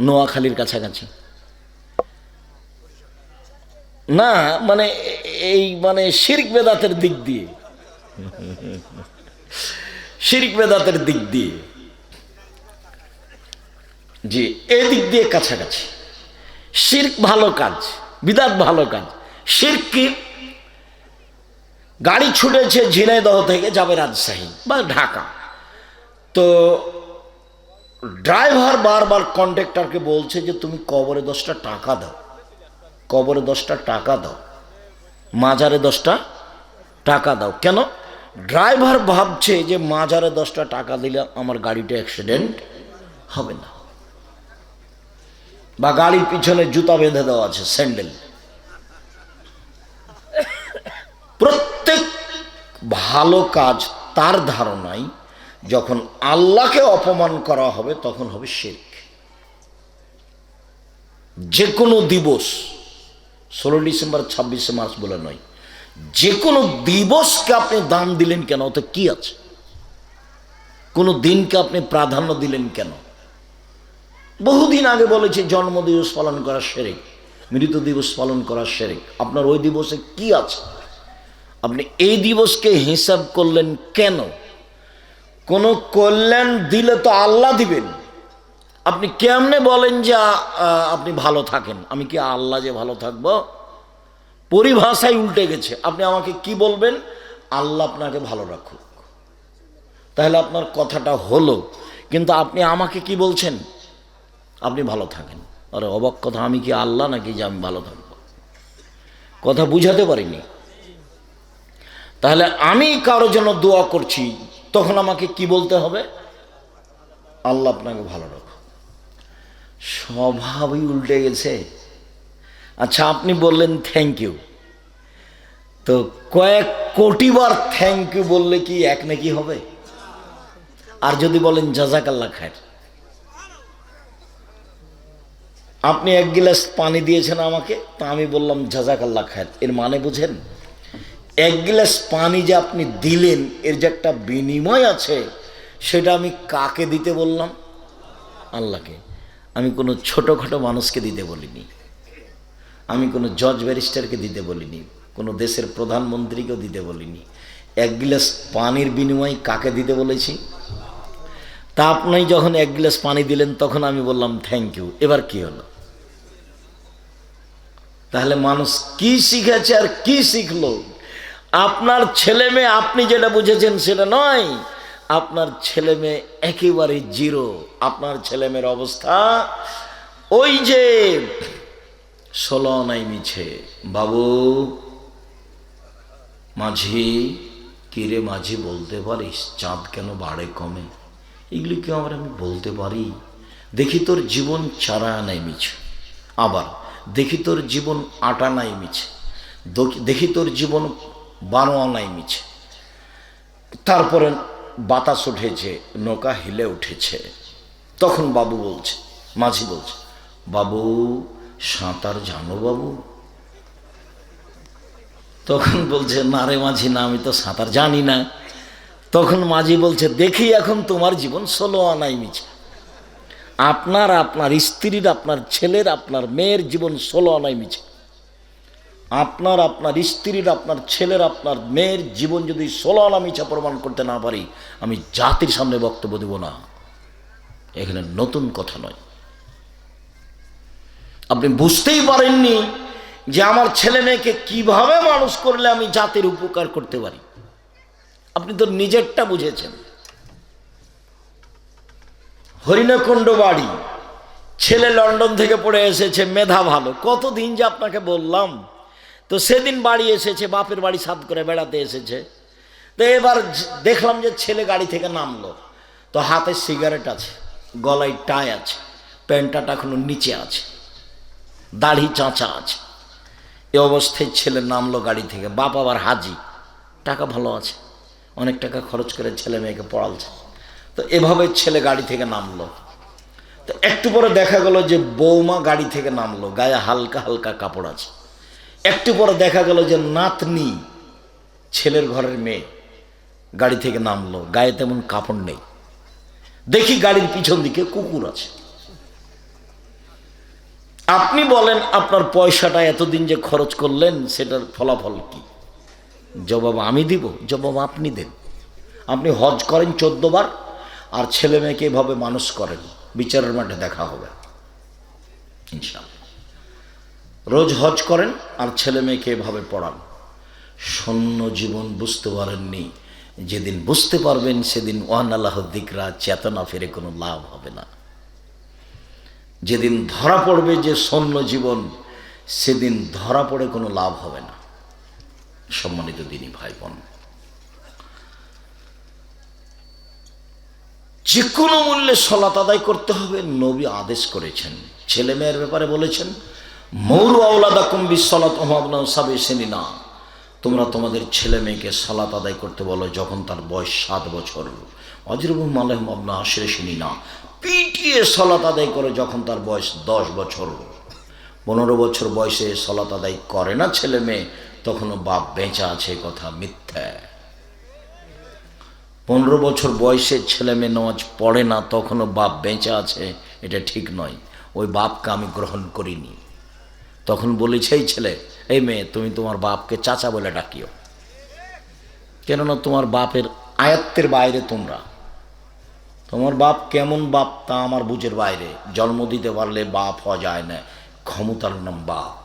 নোয়াখালীর কাছাকাছি। না মানে এই মানে শিরক বেদাতের দিক দিয়ে, শিরক বেদাতের দিক দিয়ে, জি এই দিক দিয়ে কাছাকাছি। শিরক ভালো কাজ, বিদাত ভালো কাজ। শিরক কি? গাড়ি ছুটেছে ঝিনাইদহ থেকে যাবে রাজশাহী বা ঢাকা, তো ড্রাইভার বারবার কন্ডাক্টরকে বলছে যে তুমি কবরে 10টা টাকা দাও, কবরে 10টা টাকা দাও, মাজারে 10টা টাকা দাও। কেন? ড্রাইভার ভাবছে যে মাজারে 10টা টাকা দিলে আমার গাড়িটা অ্যাক্সিডেন্ট হবে না, বা গাড়ির পিছনে জুতা বেঁধে দেওয়া আছে, স্যান্ডেল। প্রত্যেক ভালো কাজ তার ধারণায় যখন আল্লাহকে অপমান করা হবে তখন হবে শিরক। যে কোনো দিবস, 16 ডিসেম্বর 26শে মার্চ বলে নয়, যে কোনো দিবসকে আপনি দাম দিলেন কেন? তো কি আছে? কোনো দিনকে আপনি প্রাধান্য দিলেন কেন? বহুদিন আগে বলেছি জন্মদিবস পালন করা শিরক, মৃত্যু দিবস পালন করা শিরক। আপনার ওই দিবসে কি আছে? আপনি এই দিবসকে হিসাব করলেন কেন? কোনো কল্যাণ দিলে তো আল্লাহ দিবেন। আপনি কেমনে বলেন যে আপনি ভালো থাকেন? আমি কি আল্লাহ যে ভালো থাকবো? পরিভাষায় উল্টে গেছে। আপনি আমাকে কি বলবেন? আল্লাহ আপনাকে ভালো রাখুক। তাহলে আপনার কথাটা হলো, কিন্তু আপনি আমাকে কি বলছেন? আপনি ভালো থাকেন। আরে অবাক কথা, আমি কি আল্লাহ নাকি যে আমি ভালো থাকবো? কথা বুঝাতে পারিনি। তাহলে আমি কারো জন্য দোয়া করছি, তখন আমাকে কি বলতে হবে? আল্লাহ আপনাকে ভালো রাখো। স্বভাবই উল্টে গেছে। আচ্ছা, আপনি বললেন থ্যাংক ইউ, তো কয়েক কোটিবার থ্যাংক ইউ বললে কি এক নাকি হবে? আর যদি বলেন জাযাকাল্লাহ খায়ের, আপনি এক গিলাস পানি দিয়েছেন আমাকে, তা আমি বললাম জাযাকাল্লাহ খায়ের, এর মানে বুঝেন? এক গিলাস পানি যে আপনি দিলেন, এর যে একটা বিনিময় আছে, সেটা আমি কাকে দিতে বললাম? আল্লাহকে। আমি কোনো ছোটোখাটো মানুষকে দিতে বলিনি, আমি কোনো জজ ব্যারিস্টারকে দিতে বলিনি, কোনো দেশের প্রধানমন্ত্রীকেও দিতে বলিনি। এক গিলাস পানির বিনিময়ে কাকে দিতে বলেছি? তা আপনি যখন এক গ্লাস পানি দিলেন, তখন আমি বললাম থ্যাংক ইউ। এবার কি হলো? তাহলে মানুষ কি শিখেছে আর কি শিখলো? আপনার ছেলে মেয়ে, আপনি যেটা বুঝেছেন সেটা নয়। আপনার ছেলে মেয়ে একেবারে জিরো। আপনার ছেলে মেয়ের অবস্থা ওই যে 16 আনাই মিছে। বাবু, মাঝি, কিরে মাঝি, বলতে পারিস চাঁদ কেন বাড়ে কমে? এগুলি কি আমার আমি বলতে পারি? দেখি তোর জীবন 4 আনাই মিছে। আবার দেখি তোর জীবন 8 আনাই মিছে। দেখি তোর জীবন 12 আনাই মিছে। তারপরে বাতাস উঠেছে, নৌকা হিলে উঠেছে। তখন বাবু বলছে, মাঝি বলছে, বাবু সাঁতার জানো বাবু? তখন বলছে, না রে মাঝি, না, আমি তো সাঁতার জানি না। তখন মাঝি বলছে, দেখি এখন তোমার জীবন 16 আনাই মিছে। আপনার, আপনার স্ত্রীর, আপনার ছেলের, আপনার মেয়ের জীবন 16 আনাই মিছে। আপনার, আপনার স্ত্রীর, আপনার ছেলের, আপনার মেয়ের জীবন যদি 16 আনা মিছা প্রমাণ করতে না পারি, আমি জাতির সামনে বক্তব্য দেব না। এখানে নতুন কথা নয়। আপনি বুঝতেই পারেননি যে আমার ছেলে মেয়েকে কিভাবে মানুষ করলে আমি জাতির উপকার করতে পারি। আপনি তো নিজেরটা বুঝেছেন। হরিণকুণ্ড বাড়ি, ছেলে লন্ডন থেকে পড়ে এসেছে, মেধা ভালো। কতদিন যে আপনাকে বললাম। তো সেদিন বাড়ি এসেছে, বাপের বাড়ি সাত করে বেড়াতে এসেছে। তো এবার দেখলাম যে ছেলে গাড়ি থেকে নামলো, তো হাতে সিগারেট আছে, গলায় টাই আছে, প্যান্টটা এখনো নিচে আছে, দাড়ি চাঁচা আছে। এ অবস্থায় ছেলে নামলো গাড়ি থেকে। বাপ আবার হাজি, টাকা ভালো আছে, অনেক টাকা খরচ করে ছেলে মেয়েকে পড়ালছে। তো এভাবে ছেলে গাড়ি থেকে নামলো। তো একটু পরে দেখা গেল যে বৌমা গাড়ি থেকে নামলো, গায়ে হালকা হালকা কাপড় আছে। একটু পরে দেখা গেল যে নাতনি, ছেলের ঘরের মেয়ে, গাড়ি থেকে নামলো, গায়ে তেমন কাপড় নেই। দেখি গাড়ির পিছন দিকে কুকুর আছে। আপনি বলেন, আপনার পয়সাটা এতদিন যে খরচ করলেন, সেটার ফলাফল কি? জবাব আমি দিব? জবাব আপনি দেন। আপনি হজ করেন 14 বার, আর ছেলে মেয়েকে এভাবে মানুষ করেন, বিচারের মাঠে দেখা হবে ইনশাআল্লাহ। রোজ হজ করেন আর ছেলে মেয়েকে এভাবে পড়ান। শূন্য জীবন বুঝতে পারেননি। যেদিন বুঝতে পারবেন, সেদিন ওয়ানাল্লাহ দিকরা, চেতনা ফিরে কোনো লাভ হবে না। যেদিন ধরা পড়বে যে শূন্য জীবন, সেদিন ধরা পড়ে কোনো লাভ হবে না। সম্মানিত দিনী ভাই বোন, যে কোনো মূল্যে সালাত আদায় করতে হবে, নবী আদেশ করেছেন। ছেলে মেয়ের ব্যাপারে বলেছেন, মৌরু আওলাদাকুম বিসসালাত ওয়া হুম আবনাউ সাবঈ সিনিনা, তোমরা তোমাদের ছেলে মেয়েকে সালাত আদায় করতে বলো যখন তার বয়স 7 বছর। ওয়াজরিবুহুম আলাইহা আবনা 10 সিনিনা, পিটিয়ে সালাত আদায় করে যখন তার বয়স 10 বছর। 15 বছর বয়সে সালাত আদায় করে না ছেলে মেয়ে, তখনও বাপ বেঁচে আছে, কথা মিথ্যা। 15 বছর বয়সে ছেলে মেয়ে নামাজ পড়ে না, তখনও বাপ বেঁচে আছে, এটা ঠিক নয়। ওই বাপকে আমি গ্রহণ করিনি। তখন বলেছে, এই ছেলে, এই মেয়ে, তুমি তোমার বাপকে চাচা বলে ডাকিও, কেননা তোমার বাপের আয়ত্তের বাইরে তোমরা। তোমার বাপ কেমন বাপ তা আমার বুঝের বাইরে, জন্ম দিতে পারলে বাপ হওয়া যায় না, ক্ষমতার নাম বাপ।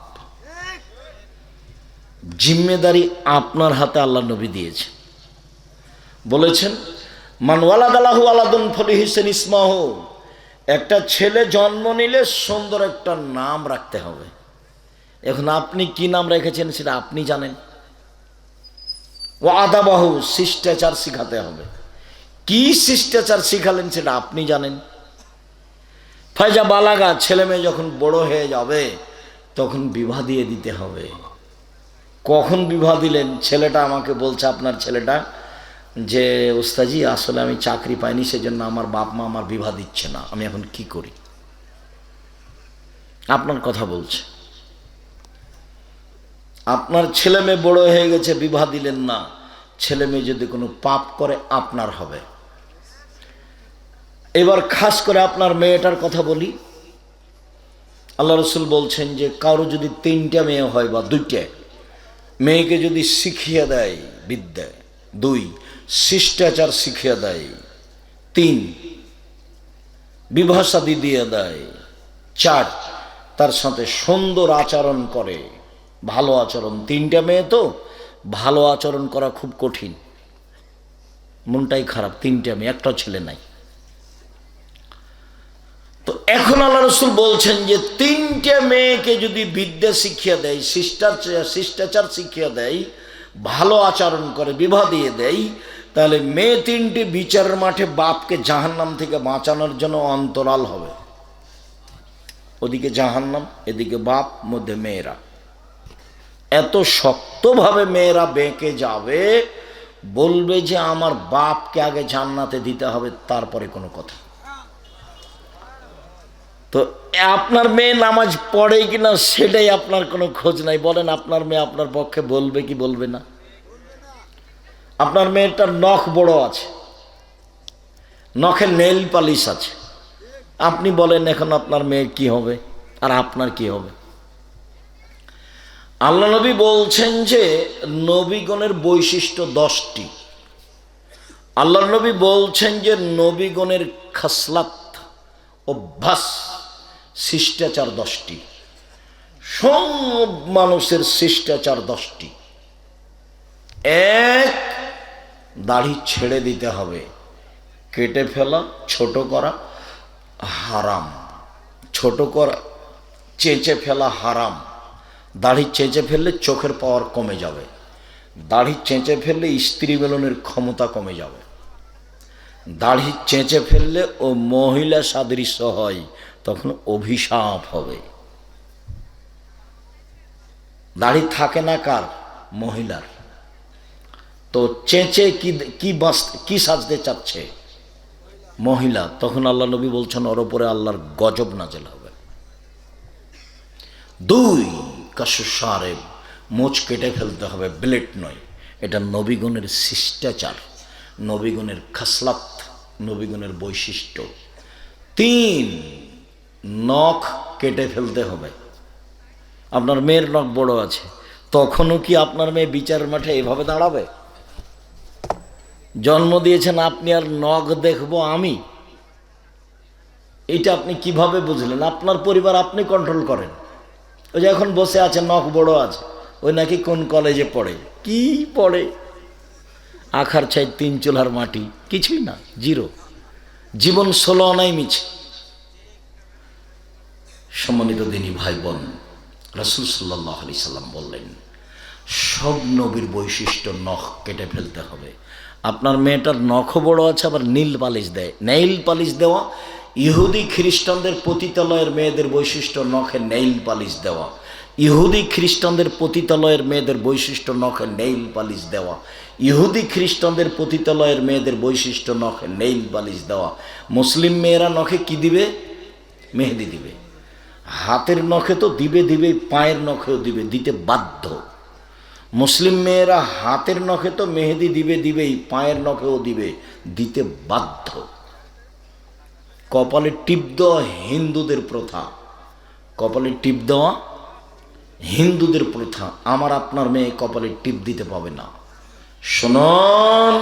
জিম্মেদারি আপনার হাতে আল্লাহ নবী দিয়েছে, বলেছেন মান ওয়ালাদালাহু আলাদুন ফলিহিসেন ইসমাহ, একটা ছেলে জন্ম নিলে সুন্দর একটা নাম রাখতে হবে। এখন আপনি কি নাম রেখেছেন সেটা আপনি জানেন। ও আদাবাহু, শিষ্টাচার শিখাতে হবে। কি শিষ্টাচার শিখালেন সেটা আপনি জানেন। ফায়জা বালাগা, ছেলে মেয়ে যখন বড় হয়ে যাবে তখন বিবাহ দিয়ে দিতে হবে। কখন বিবাহ দিলেন? ছেলেটা আমাকে বলছে, আপনার ছেলেটা, যে ওস্তাজি আসলে আমি চাকরি পাইনি, সেজন্য আমার বাপ মা আমার বিবাহ দিচ্ছে না, আমি এখন কি করি? আপনার কথা বলছে। আপনার ছেলে মেয়ে বড় হয়ে গেছে, বিবাহ দিলেন না, ছেলে মেয়ে যদি কোনো পাপ করে আপনার হবে। এবার খাস করে আপনার মেয়েটার কথা বলি। আল্লাহ রসুল বলছেন যে কারো যদি 3টা মেয়ে হয় বা 2টে, মেয়েকে যদি শিখিয়ে দেয় বিদ্যা, 2 শিষ্টাচার শিখিয়ে দেয়, 3 বিবাহ শাদী দিয়ে দেয়, 4 তার সাথে সুন্দর আচরণ করে, ভালো আচরণ। 3টা মেয়ে তো ভালো আচরণ করা খুব কঠিন, মনটাই খারাপ, 3টা মেয়ে, একটা ছেলে নাই। তো এখন আল্লাহ রসুল বলছেন যে 3টে মেয়েকে যদি বিদ্যা শিখিয়ে দেয়, শিষ্টাচার শিখিয়ে দেয়, ভালো আচরণ করে, বিবাহ দিয়ে দেয়, তাহলে মেয়ে 3টে বিচারের মাঠে বাপকে জাহান্নাম থেকে বাঁচানোর জন্য অন্তরাল হবে। ওদিকে জাহান্নাম, এদিকে বাপ, মধ্যে মেয়েরা। এত শক্তভাবে মেয়েরা বেঁকে যাবে, বলবে যে আমার বাপকে আগে জান্নাতে দিতে হবে, তারপরে কোনো কথা। তো আপনার মেয়ে নামাজ পড়ে কিনা সেটাই আপনার কোনো খোঁজ নাই। বলেন আপনার মেয়ে আপনার পক্ষে বলবে কি বলবে না? আপনার মেয়েটার নখ বড় আছে, নখে নেইল পালিশ আছে, আপনি বলেন এখন আপনার মেয়ের কি হবে আর আপনার কি হবে? আল্লাহ নবী বলছেন যে নবীগণের বৈশিষ্ট্য 10টি। আল্লাহ নবী বলছেন যে নবীগণের খাসলাত, অভ্যাস, শিষ্টাচার 10টি। সব মানুষের শিষ্টাচার 10টি। 1, দাড়ি ছেড়ে দিতে হবে, কেটে ফেলা, ছোট করা হারাম। ছোট করা, চেঁচে ফেলা হারাম। দাড়ি চেঁচে ফেললে চোখের পাওয়ার কমে যাবে, দাড়ি চেঁচে ফেললে স্ত্রী মিলনের ক্ষমতা কমে যাবে, দাড়ি চেঁচে ফেললে ও মহিলা সাদৃশ্য হয়, তখন অভিশাপ হবে। দাড়ি থাকে না কার? মহিলার। তো চেঁচে কি সাজতে চাচ্ছে? মহিলা। তখন আল্লাহ নবী বলছেন ওর উপরে আল্লাহর গজব নাজেল হবে। 2, কাশুসারে, মোচ কেটে ফেলতে হবে, ব্লেড নয়। এটা নবীগণের শিষ্টাচার, নবীগণের খাসলাত, নবীগণের বৈশিষ্ট্য। 3, নখ কেটে ফেলতে হবে। আপনার মেয়ের নখ বড় আছে, তখনও কি আপনার মেয়ে বিচারের মাঠে এভাবে দাঁড়াবে? জন্ম দিয়েছেন আপনি, আর নখ দেখবো আমি? এটা আপনি কিভাবে বুঝলেন? আপনার পরিবার আপনি কন্ট্রোল করেন। ওই যে এখন বসে আছে, নখ বড় আছে, ওই নাকি কোন কলেজে পড়ে। কি পড়ে? আখার ছাই 3 চুলার মাটি, কিছুই না, 0। জীবন 16 আনাই মিছে। সম্মানিত দিনী ভাই বোন, রাসূল সাল্লাল্লাহু আলাইহি সাল্লাম বললেন সব নবীর বৈশিষ্ট্য নখ কেটে ফেলতে হবে। আপনার মেয়েটার নখও বড় আছে, আবার নীল পালিশ দেয়, নেইল পালিশ দেওয়া। ইহুদি খ্রিস্টানদের পতিতালয়ের মেয়েদের বৈশিষ্ট্য নখে নেইল পালিশ দেওয়া। ইহুদি খ্রিস্টানদের পতিতালয়ের মেয়েদের বৈশিষ্ট্য নখে নেইল পালিশ দেওয়া। ইহুদি খ্রিস্টানদের পতিতালয়ের মেয়েদের বৈশিষ্ট্য নখে নেইল পালিশ দেওয়া। মুসলিম মেয়েরা নখে কি দিবে? মেহেদি দিবে। হাতের নখে তো দিবে, পায়ের নখেও দিবে, দিতে বাধ্য। মুসলিম মেয়েরা হাতের নখে তো মেহেদি দিবেই, পায়ের নখেও দিবে, দিতে বাধ্য। কপালে টিপ দেওয়া হিন্দুদের প্রথা, কপালে টিপ দেওয়া হিন্দুদের প্রথা। আমার আপনার মেয়ে কপালে টিপ দিতে পাবে না। শুনুন,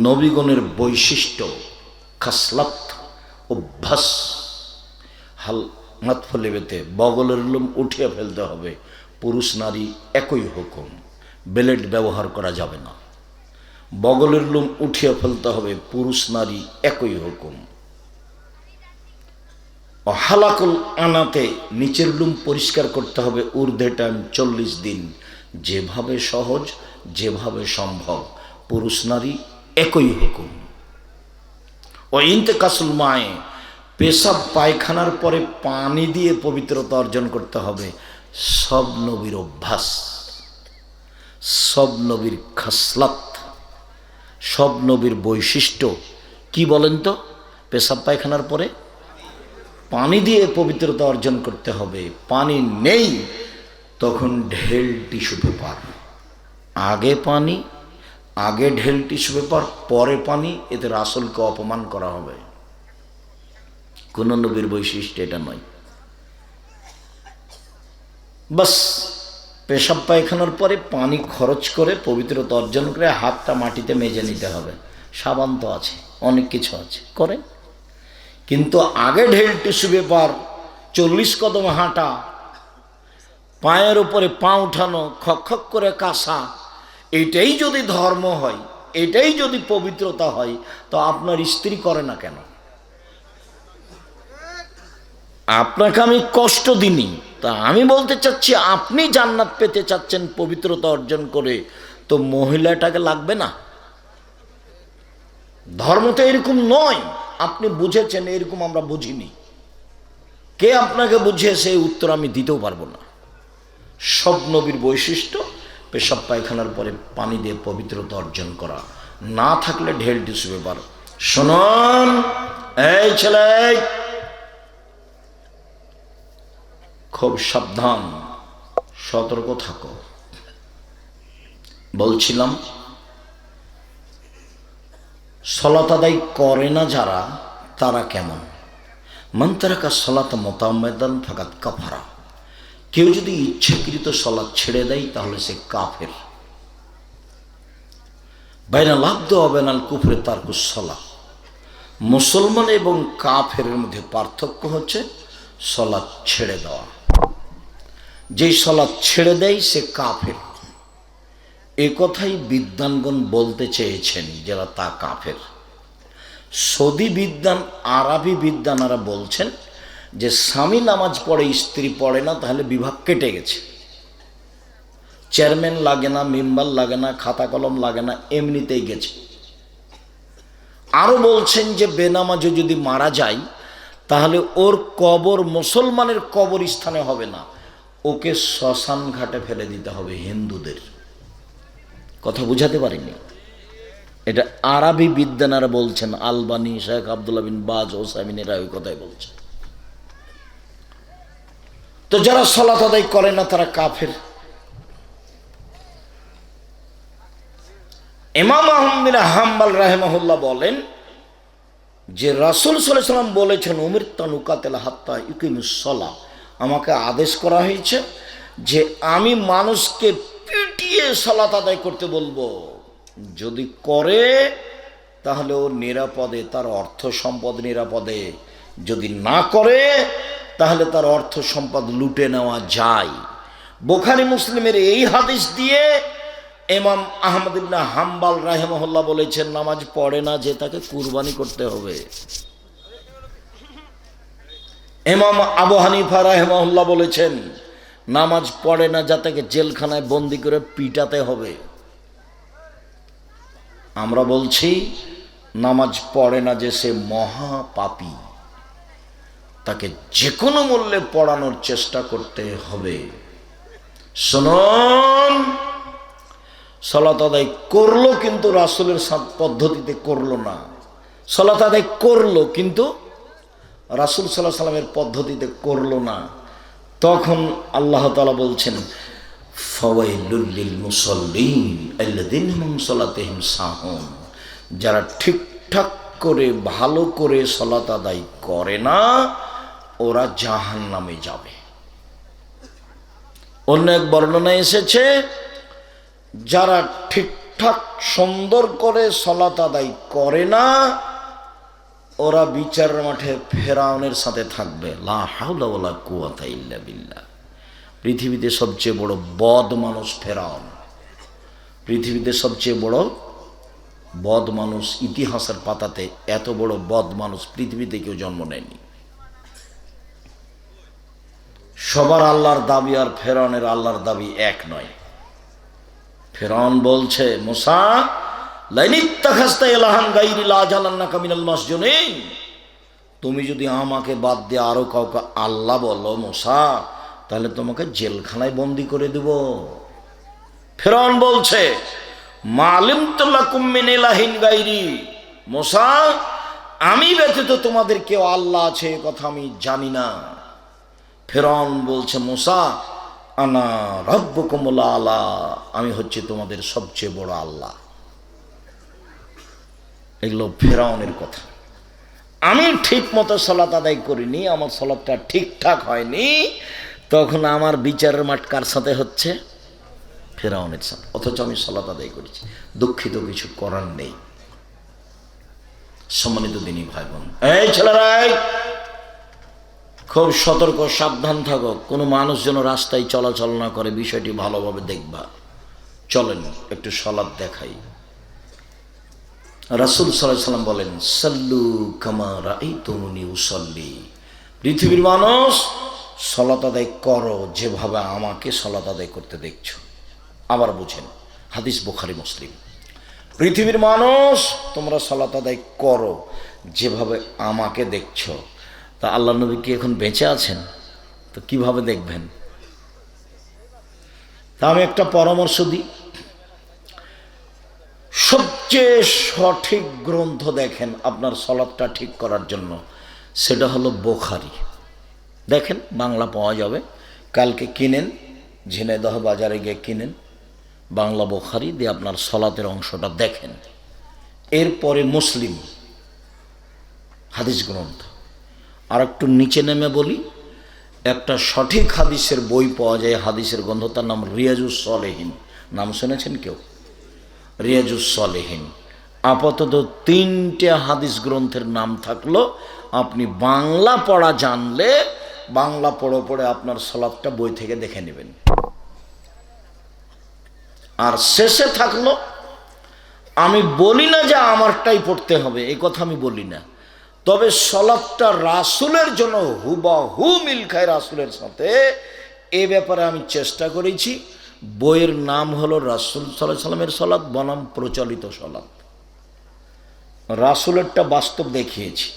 নবীগণের বৈশিষ্ট্য খাসলাত, অভ্যাস। হাল মাত ফলেবেতে বগলের লোম উঠিয়ে ফেলতে হবে। পুরুষ নারী একই হুকুম, ব্লেড ব্যবহার করা যাবে না। বগলের লোম উঠিয়ে ফেলতে হবে, পুরুষ নারী একই হুকুম। হালাকুল আনাতে নিচের লোম পরিষ্কার করতে হবে ঊর্ধ্বে টাইম 40 দিন। যেভাবে সহজ, যেভাবে সম্ভব, পুরুষ নারী একই হুকুম। ও ইন্তেকাসুল মায়ে, পেশাব পায়খানার পরে পানি দিয়ে পবিত্রতা অর্জন করতে হবে। সব নবীর অভ্যাস, সব নবীর খাসলাত, সব নবীর বৈশিষ্ট্য। কি বলেন তো? পেশাব পায়খানার পরে পানি দিয়ে পবিত্রতা অর্জন করতে হবে। পানি নেই তখন ঢেল টিস্যু পেপার। আগে পানি, আগে ঢেল টিস্যু পেপার, পরে পানি। এতে রাসূলকে অপমান করা হবে। কোন নবীর বৈশিষ্ট্য এটা নয়। বাস পেশাব পায়খানার পরে পানি খরচ করে পবিত্রতা অর্জন করে হাতটা মাটিতে মেজে নিতে হবে। সাবান তো আছে, অনেক কিছু আছে, করেন। কিন্তু আগে ঢেল টিস্যু পেপার, 40 কদম হাঁটা, পায়ের উপরে পা উঠানো, খক খক করে কাশা, এটাই যদি ধর্ম হয়, এটাই যদি পবিত্রতা হয়, তো আপনার স্ত্রী করে না কেন? আপনাকে আমি কষ্ট দিইনি, তা আমি বলতে চাচ্ছি আপনি জান্নাত পেতে চাচ্ছেন পবিত্রতা অর্জন করে, তো মহিলাটাকে লাগবে না? ধর্ম তো এরকম নয়। আপনি বুঝেছেন, এরকম আমরা বুঝিনি। কে আপনাকে বুঝিয়েছে এই উত্তর আমি দিতেও পারবো না। সব নবীর বৈশিষ্ট্য পেশাব পায়খানার পরে পানি দিয়ে পবিত্রতা অর্জন করা, না থাকলে ঢেল টিস্যু পেপার। শুনুন এই ছেলে, খুব সাবধান, সতর্ক থাকো। বলছিলাম সলাত আদায় করে না যারা, তারা কেমন? মান তারাকা সলাত মুতাআম্মিদান ফাকাদ কাফারা। কেউ যদি ইচ্ছাকৃত সলাত ছেড়ে দেয় তাহলে সে কাফের। বাইনাল আবদ ওয়া বাইনাল কুফরি তারকুস সালাহ। মুসলমান এবং কাফেরের মধ্যে পার্থক্য হচ্ছে সলাত ছেড়ে দেওয়া। যেই সলাত ছেড়ে দেয় সে কাফের। এ কথাই বিদ্বানগণ বলতে চেয়েছেন যারা তা কাফের। সৌদি বিদ্বান, আরবি বিদ্বানারা বলছেন যে স্বামী নামাজ পড়ে স্ত্রী পড়ে না, তাহলে বিভাগ কেটে গেছে। চেয়ারম্যান লাগে না, মেম্বার লাগে না, খাতা কলম লাগে না, এমনিতেই গেছে। আরও বলছেন যে বেনামাজে যদি মারা যায় তাহলে ওর কবর মুসলমানের কবর স্থানে হবে না, ওকে শ্মশান ঘাটে ফেলে দিতে হবে হিন্দুদের। কথা বুঝাতে পারিনি? এটা আরবি বিদ্বানারা বলছেন। আলবানী, শেখ আব্দুল্লাহ বিন বাজ, ওসাইমিনেরা ওই কথাই বলছেন। তো যারা সালাত আদায় করে না তারা কাফের। ইমাম আহমদ বিন হাম্বল রাহিমাহুল্লাহ বলেন যে রাসূল সাল্লাল্লাহু আলাইহি ওয়াসাল্লাম বলেছেন, উমিরতু আন উকাতিলা হাত্তা ইউকিমুস সালাহ। আমাকে আদেশ করা হয়েছে যে আমি মানুষকে পিটিয়ে সালাত আদায় করতে বলবো। যদি করে তাহলে ও নিরাপদে, তার অর্থ সম্পদ নিরাপদে। যদি না করে তাহলে তার অর্থ সম্পদ লুটে নেওয়া যায়। বুখারী মুসলিমের এই হাদিস দিয়ে ইমাম আহমদ ইবনে হাম্বল রাহিমাহুল্লাহ বলেছেন, নামাজ পড়ে না যে তাকে কুরবানি করতে হবে। ইমাম আবু হানিফা রাহিমাহুল্লাহ বলেছেন, নামাজ পড়ে না যা তাকে জেলখানায় বন্দি করে পিটাতে হবে। আমরা বলছি নামাজ পড়ে না যে সে মহাপাপী, তাকে যে কোনো মূল্যে পড়ানোর চেষ্টা করতে হবে। শুনুন, সালাত আদায় করলো কিন্তু রাসূলের পদ্ধতিতে করলো না। সালাত আদায় করলো কিন্তু রাসূল সাল্লাল্লাহু আলাইহি ওয়াসাল্লামের পদ্ধতিতে করলো না। তখন আল্লাহ তাআলা বলছেন, ফাওয়াইলুল লিল মুসাল্লিন আল্লাযীনা হুম সালাতিহিম সাহুন। যারা ঠিকঠাক করে ভালো করে সালাত আদায় করে না ওরা জাহান্নামে যাবে। অন্য এক বর্ণনায় এসেছে, যারা ঠিকঠাক সুন্দর করে সালাত আদায় করে না ওরা বিচারের মাঠে ফেরাউনের সাথে থাকবে। লা হাওলা ওয়ালা কুওয়াতা ইল্লা বিল্লাহ। পৃথিবীতে সবচেয়ে বড় বদ মানুষ ফেরাউন। পৃথিবীতে সবচেয়ে বড় বদ মানুষ, ইতিহাসের পাতাতে এত বড় বদ মানুষ পৃথিবীতে কেউ জন্ম নেয়নি। সবার আল্লাহর দাবি আর ফেরাউনের আল্লাহর দাবি এক নয়। ফেরাউন বলছে, মুসা লাইনিত্তাখাযতা ইলাহান গায়রি লাজালান্নাকা মিনাল মাসজুনিন, তুমি যদি আমাকে বাদ দিয়ে আরো কাউকে আল্লাহ বলো মুসা, তাহলে তোমাকে জেলখানায় বন্দি করে দেব। ফেরাউন বলছে, মা আলিমতু লাকুম মিন ইলাহিন গায়রি, মুসা আমি ব্যতীত তোমাদের কেউ আল্লাহ আছে এ কথা আমি জানি না। ফেরাউন বলছে, মুসা আনা রাব্বুকুমুল আলা, আমি হচ্ছে তোমাদের সবচেয়ে বড় আল্লাহ। এগুলো ফেরাউনের কথা। আমি ঠিক মতো সালাত আদায় করিনি, আমার সালাতটা ঠিকঠাক হয়নি, তখন আমার বিচারের মাঠ কার সাথে হচ্ছে? ফেরাউনের সাথে। অথচ আমি সালাত আদায় করেছি। দুঃখিত, কিছু করার নেই। সম্মানিত দিনী ভাই বোন, এই ছেলেরা খুব সতর্ক, সাবধান থাকো। কোনো মানুষ যেন রাস্তায় চলাচল না করে, বিষয়টি ভালোভাবে দেখবা। চলেন একটু সালাত দেখাই। রাসূল সাল্লাল্লাহু আলাইহি ওয়াসাল্লাম বলেন, সাল্লু কামা রাআইতুমুনি উসাল্লি, পৃথিবীর মানুষ সালাত আদায় করো যেভাবে আমাকে সালাত আদায় করতে দেখছো। আবার বুঝেন, হাদিস বুখারী মুসলিম। পৃথিবীর মানুষ তোমরা সালাত আদায় করো যেভাবে আমাকে দেখছো। তা আল্লাহ নবী কি এখন বেঁচে আছেন? তো কিভাবে দেখবেন? তা আমি একটা পরামর্শ দিই। সবচেয়ে সঠিক গ্রন্থ দেখেন আপনার সালাতটা ঠিক করার জন্য, সেটা হলো বুখারী। দেখেন, বাংলা পাওয়া যাবে, কালকে কিনেন, ঝিনাইদহ বাজারে গিয়ে কিনেন বাংলা বুখারী, দিয়ে আপনার সালাতের অংশটা দেখেন। এরপরে মুসলিম হাদিস গ্রন্থ। আর একটু নিচে নেমে বলি, একটা সঠিক হাদিসের বই পাওয়া যায়, হাদিসের গ্রন্থ, তার নাম রিয়াজুস সলেহিন। নাম শুনেছেন কেউ? রিয়াজুস সলেহিন। আপাতত 3টে হাদিস গ্রন্থের নাম থাকলো। আপনি বাংলা পড়া জানলে বাংলা পড়ে আপনার সালাতটা বই থেকে দেখে নেবেন। আর শেষে থাকলো, আমি বলি না যে আমারটাই পড়তে হবে, এই কথা আমি বলি না, তবে সালাতটা রাসূলের জন্য হুবাহু মিল খায় রাসূলের সাথে, এ ব্যাপারে আমি চেষ্টা করেছি। বইয়ের নাম হলো রাসূল সাল্লাল্লাহু আলাইহি ওয়াসাল্লামের সালাত বনাম প্রচলিত সালাত। রাসূলেরটা বাস্তব দেখিয়েছি,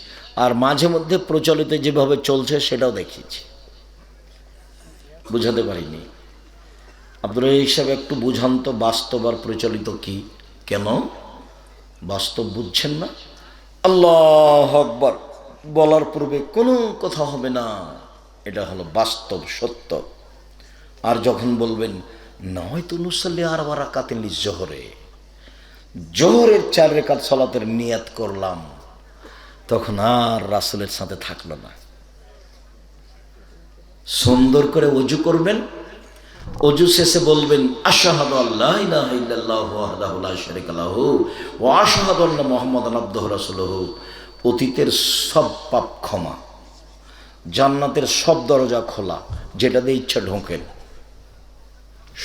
আর মাঝে মধ্যে প্রচলিত যেভাবে চলছে সেটাও দেখিয়েছি। বুঝাতে পারিনি? আব্দুল রাজ্জাক সাহেব একটু বুঝান তো, বাস্তব আর প্রচলিত কি? কেন বাস্তব বুঝছেন না? আল্লাহু আকবার বলার পূর্বে কোনো কথা হবে না, এটা হলো বাস্তব সত্য। আর যখন বলবেন নয়তো নুসাল্লি আরবা রাকাতিন লিজ-জোহরে, জোহরের 4 রাকাত সালাতের নিয়াত করলাম, তখন আর রাসূলের সাথে থাকলো না। সুন্দর করে ওযু করবেন, ওযু শেষে বলবেন আশহাদু আল্লা ইলাহা ইল্লাল্লাহু ওয়াহদাহু লা শারীকা লাহু ওয়া আশহাদু আন্না মুহাম্মাদান আবদুহু রাসূলুহু। অতীতের সব পাপ ক্ষমা, জান্নাতের সব দরজা খোলা, যেটা দিয়ে ইচ্ছা ঢোকেন।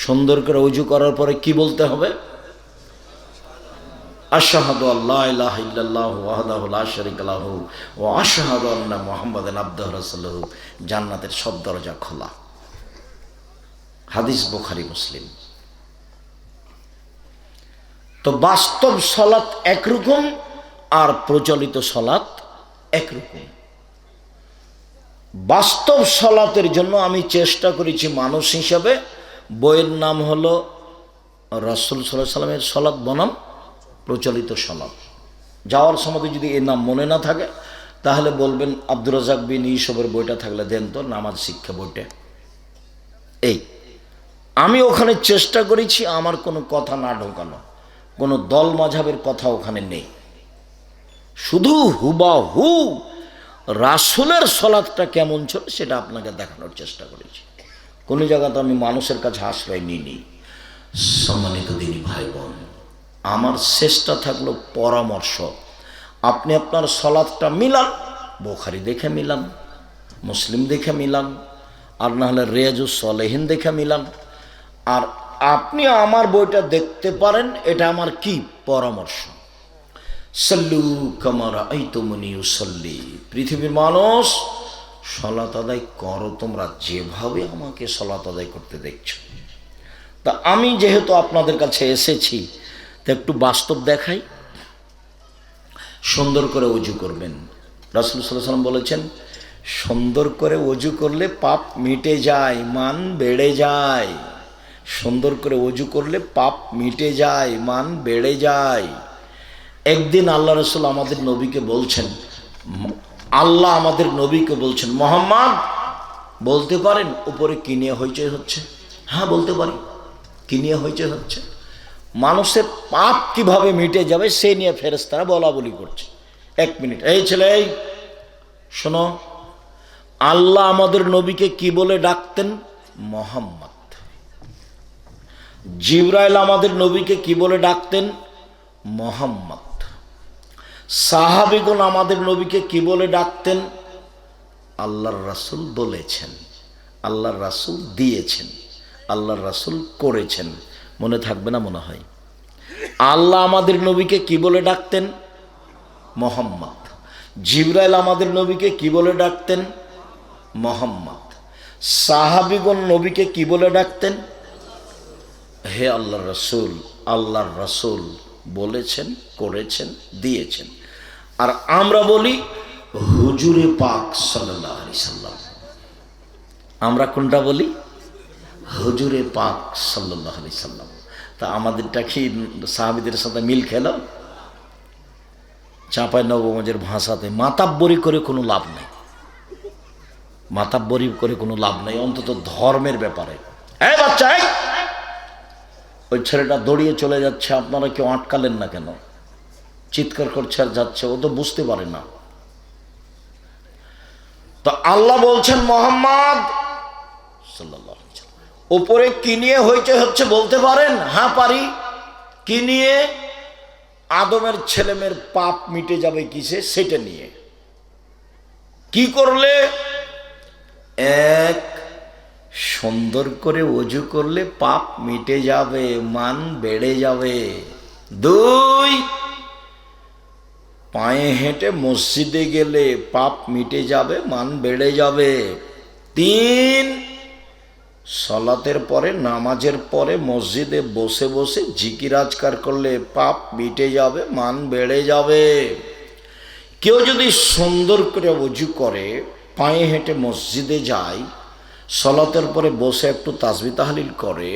সুন্দর করে ওযু করার পরে কি বলতে হবে? আশহাদু আল্লা ইলাহা ইল্লাল্লাহু ওয়াহদাহু লা শারীকা লাহু ওয়া আশহাদু আন্না মুহাম্মাদান আবদুহু রাসূলুহু। জান্নাতের সব দরজা খোলা। হাদিস বুখারী মুসলিম। তো বাস্তব সালাত একরকম আর প্রচলিত সালাত একরকম। বাস্তব সালাতের জন্য আমি চেষ্টা করেছি মানুষ হিসাবে। বইয়ের নাম হলো রাসূল সাল্লাল্লাহু আলাইহি ওয়াসাল্লামের সালাত বনাম প্রচলিত সালাত। যাওয়ার সময় যদি এর নাম মনে না থাকে তাহলে বলবেন আব্দুর রাজ্জাক বিন ইউসুফের বইটা থাকলে দেন তো, নামাজ শিক্ষা বইটা। এই আমি ওখানে চেষ্টা করেছি আমার কোনো কথা না ঢোকানো, কোনো দল মাযহাবের কথা ওখানে নেই, শুধু হুবাহু রাসূলের সালাতটা কেমন ছিল সেটা আপনাকে দেখানোর চেষ্টা করেছি। কোনো জায়গাতে আমি মানুষের কাছে আশ্রয় নিইনি। সম্মানিত দিনী ভাই বোন, আমার চেষ্টা থাকলো পরামর্শ। আপনি আপনার সলাৎটা মিলান, বুখারী দেখে মিলান, মুসলিম দেখে মিলান, আর না হলে রিয়াজুস সলেহিন দেখে মিলান। আর আপনি আমার বইটা দেখতে পারেন, এটা আমার কি পরামর্শ। সাল্লু কামা রাআইতুমুনি উসাল্লি, পৃথিবীর মানুষ সলাত আদায় করো তোমরা যেভাবে আমাকে সলাত আদায় করতে দেখছো। তা আমি যেহেতু আপনাদের কাছে এসেছি, তা একটু বাস্তব দেখাই। সুন্দর করে ওযু করবেন। রাসূল সাল্লাল্লাহু আলাইহি ওয়াসাল্লাম বলেছেন, সুন্দর করে ওযু করলে পাপ মিটে যায়, মান বেড়ে যায়। সুন্দর করে ওযু করলে পাপ মিটে যায়, মান বেড়ে যায়। একদিন আল্লাহ রাসূল আমাদের নবীকে বলছেন, আল্লাহ আমাদের নবীকে বলছেন, মুহাম্মদ বলতে পারেন উপরে কি নিয়ে হইচই হচ্ছে? হ্যাঁ বলতে পারি। কি নিয়ে হইচই হচ্ছে? মানুষের পাপ কিভাবে মিটে যাবে সে নিয়ে ফেরেশতারা বলা বলি করছে। এক মিনিট, এই ছেলে এই শোনো, আল্লাহ আমাদের নবীকে কি বলে ডাকতেন? মুহাম্মদ। জিবরাইল আমাদের নবীকে কি বলে ডাকতেন? মুহাম্মদ। সাহাবীগণ আমাদের নবীকে কি বলে ডাকতেন? আল্লাহর রাসূল বলেছেন, আল্লাহর রাসূল দিয়েছেন, আল্লাহর রাসূল করেছেন। মনে থাকবে না মনে হয়? আল্লাহ আমাদের নবীকে কি বলে ডাকতেন? মুহাম্মদ। জিবরাইল আমাদের নবীকে কি বলে ডাকতেন? মুহাম্মদ। সাহাবীগণ নবীকে কি বলে ডাকতেন? হে আল্লাহর রাসূল, আল্লাহর রাসূল বলেছেন, করেছেন, দিয়েছেন। আর আমরা বলি হুজুরে পাক সাল্লাল্লাহু আলাইহি সাল্লাম। আমরা কোনটা বলি? হুজুরে পাক সাল্লাল্লাহু আলাইহি সাল্লাম। তা আমাদেরটা কি সাহাবীদের সাথে মিল খেল? চাঁপাইনবাবগঞ্জের ভাষাতে মাতাব্বরি করে কোনো লাভ নেই, মাতাব্বরি করে কোনো লাভ নেই, অন্তত ধর্মের ব্যাপারে। এই বাচ্চা, এই ওই ছেলেটা দৌড়িয়ে চলে যাচ্ছে, আপনারা কেউ আটকালেন না কেন? চিৎকার করছে আর যাচ্ছে, ও তো বুঝতে পারে না। তো আল্লাহ বলছেন মুহাম্মদ সাল্লাল্লাহু আলাইহি ওয়াসাল্লাম, উপরে কি নিয়ে হইচই হচ্ছে বলতে পারেন? হ্যাঁ পারি। কি নিয়ে? আদমের ছেলেমেয়ের পাপ মিটে যাবে কিসে? সেটা নিয়ে। কি করলে? এক, সুন্দর করে ওযু করলে পাপ মিটে যাবে, মান বেড়ে যাবে। দুই, পায়ে হেঁটে মসজিদে গেলে পাপ মিটে যাবে, মান বেড়ে যাবে। তিন, সলাতের পরে, নামাজের পরে মসজিদে বসে বসে জিকির আজকার করলে পাপ মিটে যাবে, মান বেড়ে যাবে। কেউ যদি সুন্দর করে ওযু করে, পায়ে হেঁটে মসজিদে যায়, সলাতের পরে বসে একটু তাসবিহ তাহলিল করে,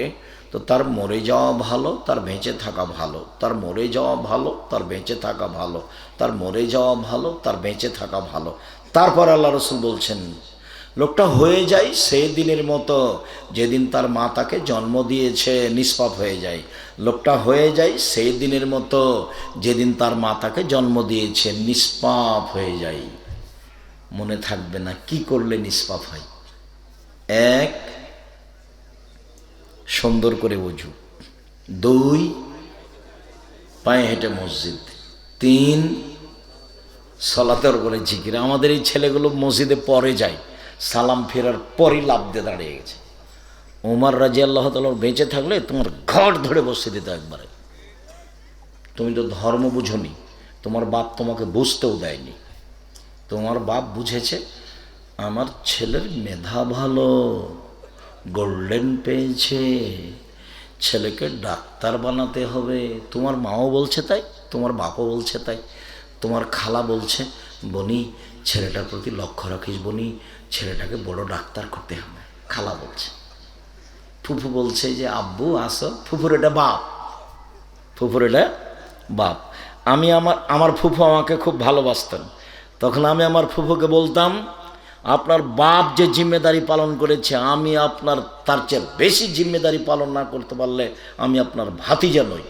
তো তার মরে যাওয়া ভালো, তার বেঁচে থাকা ভালো, তার মরে যাওয়া ভালো, তার বেঁচে থাকা ভালো, তার মরে যাওয়া ভালো, তার বেঁচে থাকা ভালো। তারপর আল্লাহ রাসূল বলছেন, লোকটা হয়ে যায় সেই দিনের মতো যেদিন তার মা তাকে জন্ম দিয়েছে, নিষ্পাপ হয়ে যায়। লোকটা হয়ে যায় সেই দিনের মতো যেদিন তার মা তাকে জন্ম দিয়েছে, নিষ্পাপ হয়ে যায়। মনে থাকবে না কি করলে নিষ্পাপ হয়? এক, সুন্দর করে ওযু। দুই, পায়ে হেঁটে মসজিদ। তিন, সলাতের পরে জিকির। আমাদের এই ছেলেগুলো মসজিদে পরে যায়, সালাম ফেরার পরই লাফ দিয়ে দাঁড়িয়ে গেছে। ওমর রাদিয়াল্লাহু তাআলা বেঁচে থাকলে তোমার ঘর ধরে বসে দিত একবারে। তুমি তো ধর্ম বুঝোনি, তোমার বাপ তোমাকে বুঝতেও দেয়নি। তোমার বাপ বুঝেছে আমার ছেলের মেধা ভালো, গোল্ডেন পেয়েছে, ছেলেকে ডাক্তার বানাতে হবে। তোমার মাও বলছে তাই, তোমার বাপও বলছে তাই, তোমার খালা বলছে বনি ছেলেটার প্রতি লক্ষ্য রাখিস, বনি ছেলেটাকে বড় ডাক্তার করতে হবে, খালা বলছে। ফুফু বলছে যে আব্বু আসো, ফুফুর এটা বাপ, ফুফুর এটা বাপ। আমার ফুফু আমাকে খুব ভালোবাসতেন, তখন আমি আমার ফুফুকে বলতাম আপনার বাপ যে জিম্মেদারি পালন করেছে, আমি আপনার তার চেয়ে বেশি জিম্মেদারি পালন না করতে পারলে আমি আপনার ভাতিজা নই।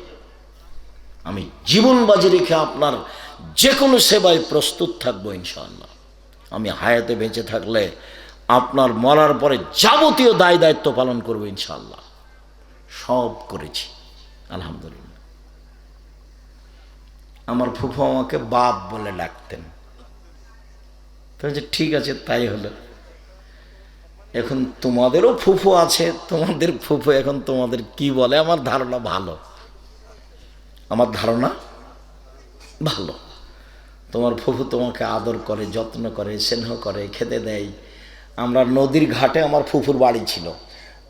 আমি জীবন বাজি রেখে আপনার যে কোনো সেবায় প্রস্তুত থাকবো ইনশাআল্লাহ। আমি হায়াতে বেঁচে থাকলে আপনার মরার পরে যাবতীয় দায় দায়িত্ব পালন করবো ইনশাআল্লাহ। সব করেছি আলহামদুলিল্লাহ। আমার ফুফু আমাকে বাপ বলে ডাকতেন। তো ঠিক আছে, তাই হলো। এখন তোমাদেরও ফুফু আছে, তোমাদের ফুফু এখন তোমাদের কি বলে আমার ধারণা ভালো, আমার ধারণা ভালো। তোমার ফুফু তোমাকে আদর করে, যত্ন করে, স্নেহ করে, খেতে দেয়। আমরা নদীর ঘাটে আমার ফুফুর বাড়ি ছিল,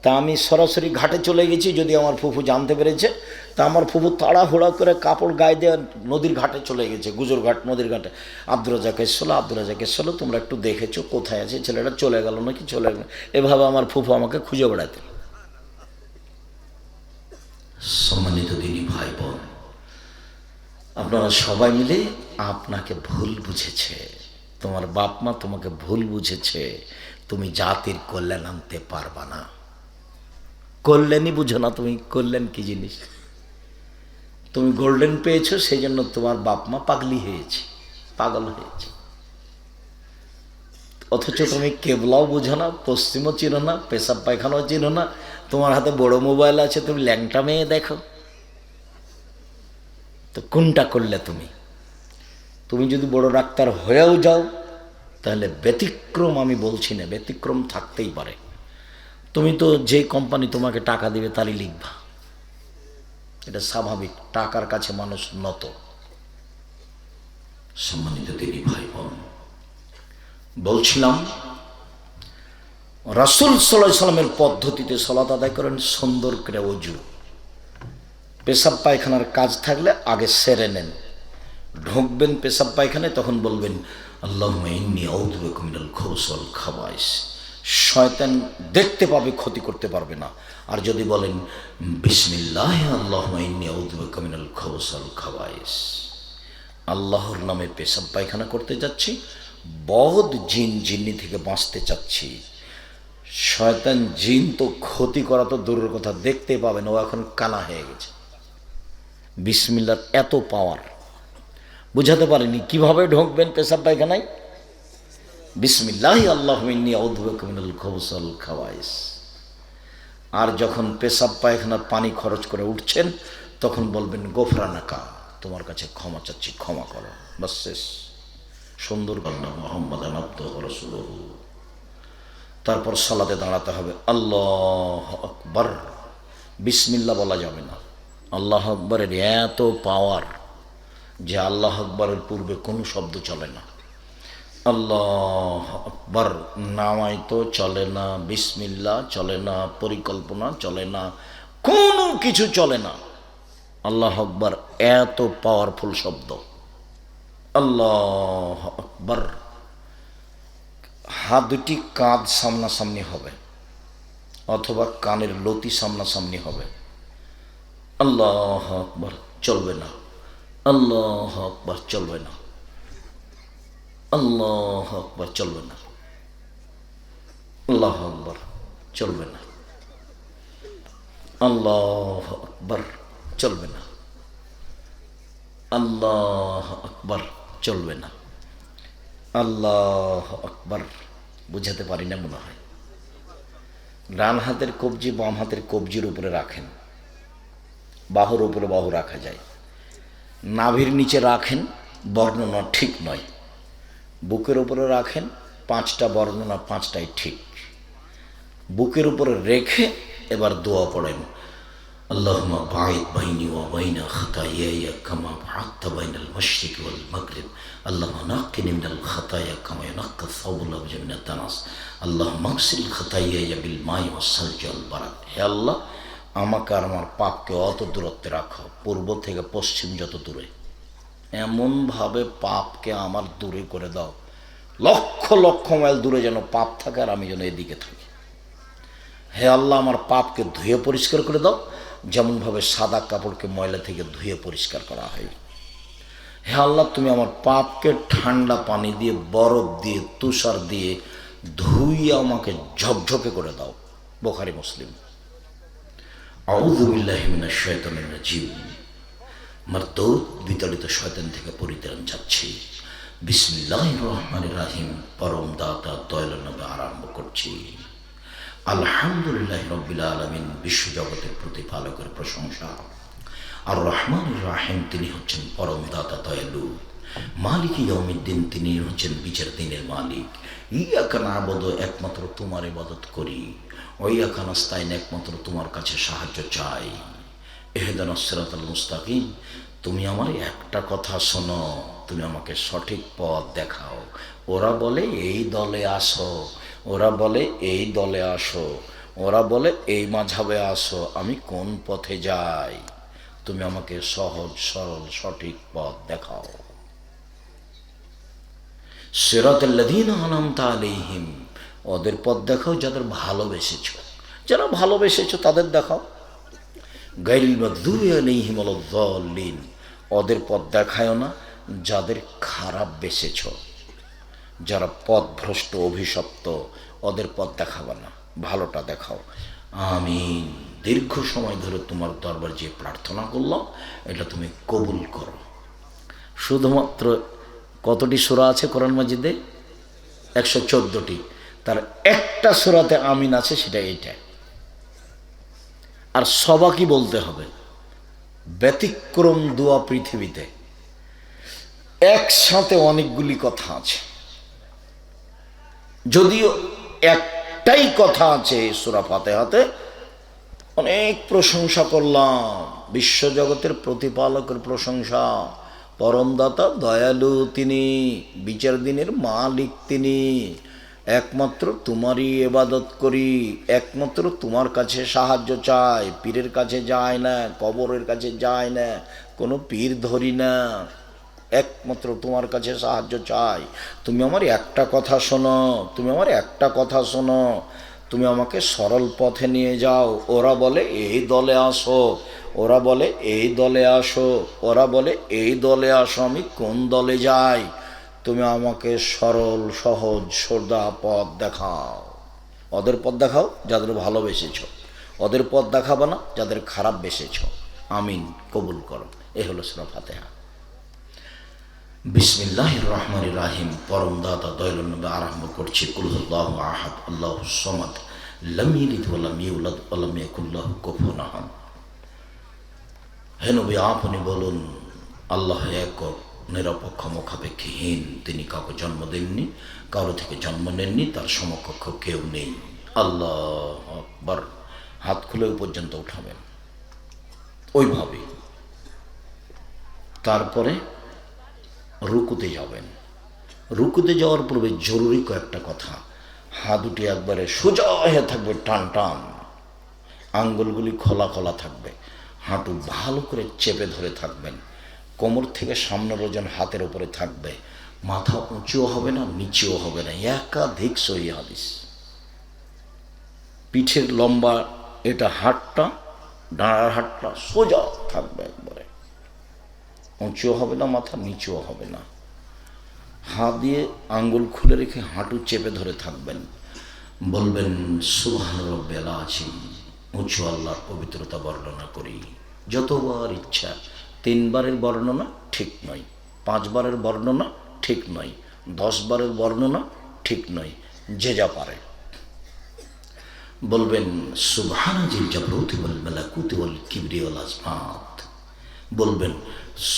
তা আমি সরাসরি ঘাটে চলে গেছি। যদি আমার ফুফু জানতে পেরেছে, তা আমার ফুফু তাড়াহুড়া করে কাপড় গায়ে দিয়ে নদীর ঘাটে চলে গেছে, গুজরঘাট নদীর ঘাটে। আব্দুর রাজাক এসলো, আব্দুর রাজাক এসলো, তোমরা একটু দেখেছো কোথায় আছে ছেলেটা, চলে গেল নাকি চলে গেল। এভাবে আমার ফুফু আমাকে খুঁজে বেড়াতেন। সম্মানিত দিনী ভাই বোন, আপনারা সবাই মিলে আপনাকে ভুল বুঝেছে, তোমার বাপ মা তোমাকে ভুল বুঝেছে। তুমি জাতির কল্যাণ আনতে পারবা না। কল্যাণই বুঝো না তুমি, কল্যাণ কি জিনিস। তুমি গোল্ডেন পেয়েছো, সেই জন্য তোমার বাপ মা পাগলি হয়েছে, পাগল হয়েছে। অথচ তুমি কেবলাও বুঝো না, পশ্চিমও চিনো না, পেশাব পায়খানাও চিনো না। তোমার হাতে বড় মোবাইল আছে, তুমি ল্যাংটা মেয়ে দেখো। তো কোনটা করলে তুমি? তুমি যদি বড় ডাক্তার হয়েও যাও, তাহলে ব্যতিক্রম আমি বলছি না, ব্যতিক্রম থাকতেই পারে। তুমি তো যে কোম্পানি তোমাকে টাকা দিবে তারই লিখবা, এটা স্বাভাবিক। টাকার কাছে মানুষ নত। সম্মানিত দিনী ভাই বোন, বলছিলাম রাসূল সাল্লাল্লাহু আলাইহি সাল্লামের পদ্ধতিতে সালাত আদায় করেন সুন্দর করে ওযু। পেশাব পায়খানার কাজ থাকলে আগে সেরে নেন। ঢুকবেন পেশাব পায়খানায়, তখন বলবেন আল্লাহুম্মা ইন্নী আউযু বিকা মিনাল খুবুসি ওয়াল খাবাইস। শয়তান দেখতে পাবে, ক্ষতি করতে পারবে না। আর যদি বলেন বিসমিল্লাহ আল্লাহুম্মা ইন্নী আউযু বিকা মিনাল খুবুসি ওয়াল খাবাইস, আল্লাহর নামে পেশাব পায়খানা করতে যাচ্ছি, বহুত জিন জিন্নি থেকে বাঁচতে চাচ্ছি। শয়তান জিন তো ক্ষতি করা তো দূরের কথা, দেখতে পাবে না, ও এখন কানা হয়ে গেছে। বিসমিল্লাহর এত পাওয়ার বুঝাতে পারিনি। কিভাবে ঢুকবেন পেশাব পায়খানায়? বিসমিল্লাহ আল্লাহুম্মা ইন্নী আউযু বিকা মিনাল খুবুসি ওয়াল খাবাইস। আর যখন পেশাব পায়খানার পানি খরচ করে উঠছেন, তখন বলবেন গফরানাকা, তোমার কাছে ক্ষমা চাচ্ছি, ক্ষমা করো। বাস শেষ। সুন্দর গল্লা মুহাম্মাদান আবদুহু ওয়া রাসূলুহু। তারপর সালাতে দাঁড়াতে হবে। আল্লাহু আকবার, বিসমিল্লাহ বলা যাবে না। আল্লাহু আকবরের এত পাওয়ার যে আল্লাহু আকবরের পূর্বে কোনো শব্দ চলে না। আল্লাহু আকবার নামাই তো চলে না, বিসমিল্লাহ চলে না, পরিকল্পনা চলে না, কোনো কিছু চলে না। আল্লাহু আকবার এত পাওয়ারফুল শব্দ। আল্লাহু আকবার। হাত দুটি কাঁধ সামনাসামনি হবে, অথবা কানের লতি সামনাসামনি হবে। আল্লাহু আকবার চলবে না, আল্লাহু আকবার চলবে না, আল্লাহু আকবার চলবে না, আল্লাহু আকবার চলবে না, আল্লাহু আকবার চলবে না, আল্লাহু আকবার চলবে না, আল্লাহু আকবার। বুঝাতে পারি না মনে হয়। ডান হাতের কবজি বাম হাতের কবজির উপরে রাখেন, বাহুর উপরে বাহু রাখা যায়। নাভির নিচে রাখেন, বর্ণনা ঠিক নয়। বুকের উপরে রাখেন, পাঁচটা বর্ণনা পাঁচটাই ঠিক। বুকের উপরে রেখে এবার দোয়া পড়েন। আল্লাহুম্মা বাঈদ বাইনি ওয়া বাইনা খাতায়ায়া কামা বা'আদতা বাইনাল মাশরিকি ওয়াল মাগরিব। আল্লাহুম্মা নাক্কিনি মিনাল খাতায়া কামা ইয়ানাক্কা আস-সাওবুল আবয়াদু মিনাদ দানাস। আল্লাহুম্মা আগসিল খাতায়ায়া বিল মাই ওয়াস সালজি ওয়াল বারাদ। হে আল্লাহ, আমাকে আর আমার পাপকে অত দূরত্বে রাখো, পূর্ব থেকে পশ্চিম যত দূরে। এমনভাবে পাপকে আমার দূরে করে দাও, লক্ষ লক্ষ মাইল দূরে যেন পাপ থাকে, আর আমি যেন এদিকে থাকি। হে আল্লাহ, আমার পাপকে ধুয়ে পরিষ্কার করে দাও, যেমনভাবে সাদা কাপড়কে ময়লা থেকে ধুয়ে পরিষ্কার করা হয়। হে আল্লাহ, তুমি আমার পাপকে ঠান্ডা পানি দিয়ে, বরফ দিয়ে, তুষার দিয়ে ধুইয়ে আমাকে ঝকঝকে করে দাও। বুখারী মুসলিম। আউযু বিল্লাহি মিনাশ শাইতানির রাজিম। মারদুদ বিতাড়িত শয়তান থেকে পরিত্রাণ চাচ্ছি। বিসমিল্লাহির রহমানির রহিম। পরম দাতা দয়ালু নামে আরম্ভ করছি। আলহামদুলিল্লাহি রাব্বিল আলামিন। বিশ্বজগতের প্রতিপালকের প্রশংসা। আর রহমান রাহিম তিনি হচ্ছেন পরম দাতা দয়ালু, মালিক ইয়াউমিদ্দিন তিনি হচ্ছেন বিচার দিনের মালিক। ইয়াকা না'বুদু একমাত্র তোমার ইবাদত করি, ওয়া ইয়াকা নাস্তাইন একমাত্র তোমার কাছে সাহায্য চাই। ইহদিনাস সিরাতাল মুস্তাকিম, তুমি আমার একটা কথা শোনো, তুমি আমাকে সঠিক পথ দেখাও। ওরা বলে এই দলে আসো, ওরা বলে এই দলে আসো, ওরা বলে এই মাঝাবে আসো, আমি কোন পথে যাই? তুমি আমাকে সহজ সরল সঠিক পথ দেখাও। সিরাতাল্লাযীনা আন'আমতা আলাইহিম, ওদের পথ দেখাও যাদের ভালোবেসেছো, যারা ভালোবেসেছো তাদের দেখাও। গায়রিল মাগদুবি আলাইহিম ওয়ালাদ-দাল্লিন, ওদের পথ দেখায়ও না যাদের খারাপ বেসেছো, যারা পথভ্রষ্ট অভিশপ্ত, ওদের পথ দেখাবে না, ভালোটা দেখাও। আমিন। দীর্ঘ সময় ধরে তোমার দরবার যে প্রার্থনা করলাম এটা তুমি কবুল করো। শুধুমাত্র কতটি সূরা আছে কোরআন মাজিদে? 114টি। তার একটা সূরাতে আমিন আছে, সেটা এইটা। আর সবাকই বলতে হবে, ব্যতিক্রম দোয়া পৃথিবীতে। একসাথে অনেকগুলি কথা আছে, যদিও একটাই কথা আছে সূরা ফাতিহাতে। অনেক প্রশংসা করলাম, বিশ্বজগতের প্রতিপালকের প্রশংসা, পরমদাতা দয়ালু তিনি, বিচার দিনের মালিক তিনি। একমাত্র তোমারই ইবাদত করি, একমাত্র তোমার কাছে সাহায্য চাই, পীরের কাছে যায় না, কবরের কাছে যায় না, কোনো পীর ধরি না, একমাত্র তোমার কাছে সাহায্য চাই। তুমি আমার একটা কথা শোনো, তুমি আমার একটা কথা শোনো, তুমি আমাকে সরল পথে নিয়ে যাও। ওরা বলে এই দলে আসো, ওরা বলে এই দলে আসো, ওরা বলে এই দলে আসো, আমি কোন দলে যাই? তুমি আমাকে সরল সহজ সোজা পথ দেখাও। ওদের পথ দেখাও যাদের ভালোবেসেছো, ওদের পথ দেখাবো না যাদের খারাপ বেসেছো। আমিন, কবুল করো। এ হলো সূরা ফাতিহা। বিসমিল্লাহির রহমানির রহিম, পরম দাতা দয়ালু নবী আরম্ভ করছি। কুল হুয়াল্লাহু আহাদ আল্লাহুস সামাদ লাম ইয়ালিদ ওয়া লাম ইউলাদ ওয়া লাম ইয়াকুল লাহু কুফুয়ান আহাদ। হে নবী, আপনি বলুন, আল্লাহ একক, নিরপেক্ষ, মুখাপেক্ষীহীন। তিনি কাউকে জন্ম দেননি, কারো থেকে জন্ম নেননি, তার সমকক্ষ কেউ নেই। আল্লাহু আকবার। হাত খুলে পর্যন্ত উঠাবেন ওইভাবে। তারপরে রুকুতে যাবেন। রুকুতে যাওয়ার পূর্বে জরুরি কয়েকটা কথা। হাত দুটি একবারে সোজা হয়ে থাকবে, টান টান, আঙ্গুলগুলি খোলা খোলা থাকবে, হাঁটু ভালো করে চেপে ধরে থাকবেন, কোমর থেকে সামনের ওজন হাতের উপরে থাকবে, মাথা উঁচুও হবে না নিচেও হবে না। একাধিক সহিহ হাদিস। পিঠের লম্বা এটা হাতটা, ডাঁড়ার হাতটা সোজা থাকবে, একবারে উঁচুও হবে না, মাথা নিচেও হবে না। হাত দিয়ে আঙ্গুল খুলে রেখে হাঁটু চেপে ধরে থাকবেন। বলবেন সুবহান রাব্বিয়াল আযীম, উঁচু আল্লাহর পবিত্রতা বর্ণনা করি। যতবার ইচ্ছা। 3 বারের বর্ণনা ঠিক নয়, 5 বারের বর্ণনা ঠিক নয়, 10 বারের বর্ণনা ঠিক নয়, যে যা পারে। বলবেন সুবহানা জিল জাবরুতি ওয়াল মালাকুতি ওয়াল কিবরিয়া ওয়াল আজমাত। বলবেন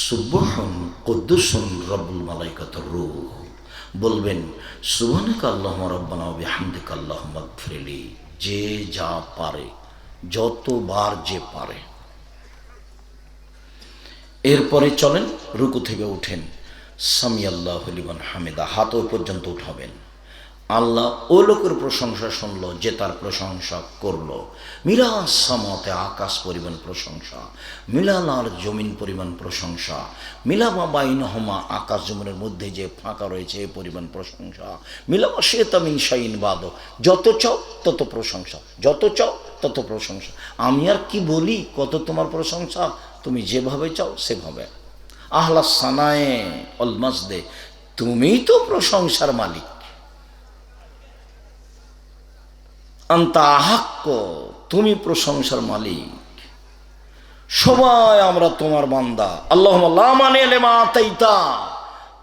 সুবহান কুদ্দুসুন রব্বুল মালাইকাতুর রূহ। বলবেন সুবহানাকা আল্লাহুম্মা রাব্বানা ওয়া বিহামদিকা আল্লাহুম্মা গফিরলি। যে যা পারে, যতবার যে পারে। এরপরে চলেন, রুকু থেকে উঠেন, সামি আল্লাহু লিমান হামিদা, হাত ওই পর্যন্ত উঠাবেন। আল্লাহ ও লোকের প্রশংসা শুনলো যে তার প্রশংসা করলো। মিলাস সামাতে, আকাশ পরিমাণ প্রশংসা, মিলাল আর জমিন পরিমাণ প্রশংসা, মিলামা বাইনহুমা, আকাশ জমিনের মধ্যে যে ফাঁকা রয়েছে এ পরিমাণ প্রশংসা, মিলামা শিতা মিন শাইইন বাদ, যত চাও তত প্রশংসা, যত চাও তত প্রশংসা। আমি আর কি বলি, কত তোমার প্রশংসা, তুমি যেভাবে চাও সেভাবে। আহলা সানায়ে অল মাজদে, তুমিই তো প্রশংসার মালিক। আনতা হাক্ক, তুমি প্রশংসার মালিক। সবাই আমরা তোমার বান্দা। আল্লাহুম্মা লা মানিয়া লিমা আতাইতা,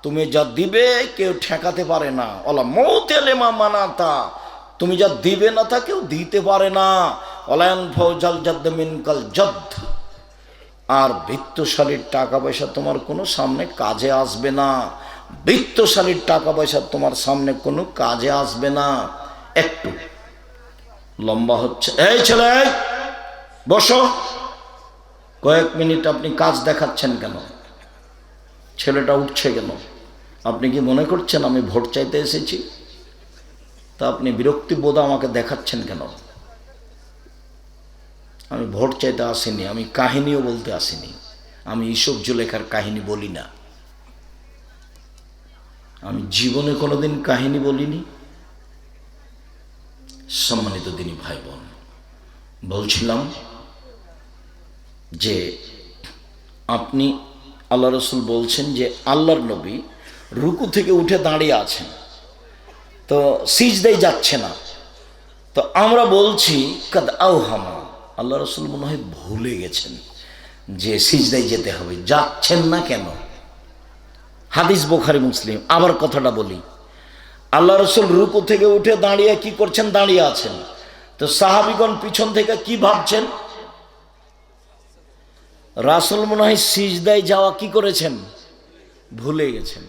তুমি যা দিবে কেউ ঠেকাতে পারে না। ওয়ালা মুতিয়া লিমা মানাতা, তুমি যা দিবে না তা কেউ দিতে পারে না। ওয়ালা ইয়ানফাউ জাল জাদ্দ মিনকাল জাদ্দ, আর বৃত্তশালীর টাকা পয়সা তোমার কোনো সামনে কাজে আসবে না। বৃত্তশালীর টাকা পয়সা তোমার সামনে কোনো কাজে আসবে না। একটু লম্বা হচ্ছে, এই ছেলে বসো, কয়েক মিনিট আপনি কাজ দেখাচ্ছেন কেন? ছেলেটা উঠছে কেন? আপনি কি মনে করছেন আমি ভোট চাইতে এসেছি? তা আপনি বিরক্তি বোধ আমাকে দেখাচ্ছেন কেন? আমি ভোট চাইতে আসিনি, আমি কাহিনীও বলতে আসিনি। আমি ইসব জুলেখার কাহিনী বলি না, আমি জীবনে কোনোদিন কাহিনী বলিনি। সম্মানিত দিনী ভাই বোন, বলছিলাম যে আপনি, আল্লাহ রসুল বলছেন যে আল্লাহর নবী রুকু থেকে উঠে দাঁড়িয়ে আছেন, তো সিজদায় যাচ্ছে না। তো আমরা বলছি কাদ আওহামা, আল্লাহ রসুল মনে হয় ভুলে গেছেন যে সিজদায় যেতে হবে, যাচ্ছেন না কেন? হাদিস বুখারী মুসলিম। আবার কথাটা বলি, আল্লাহ রসুল রুকু থেকে উঠে দাঁড়িয়ে কি করছেন? দাঁড়িয়ে আছেন। তো সাহাবীগণ পিছন থেকে কি ভাবছেন? রাসূল মনে হয় সিজদায় যাওয়া কি করেছেন? ভুলে গেছেন।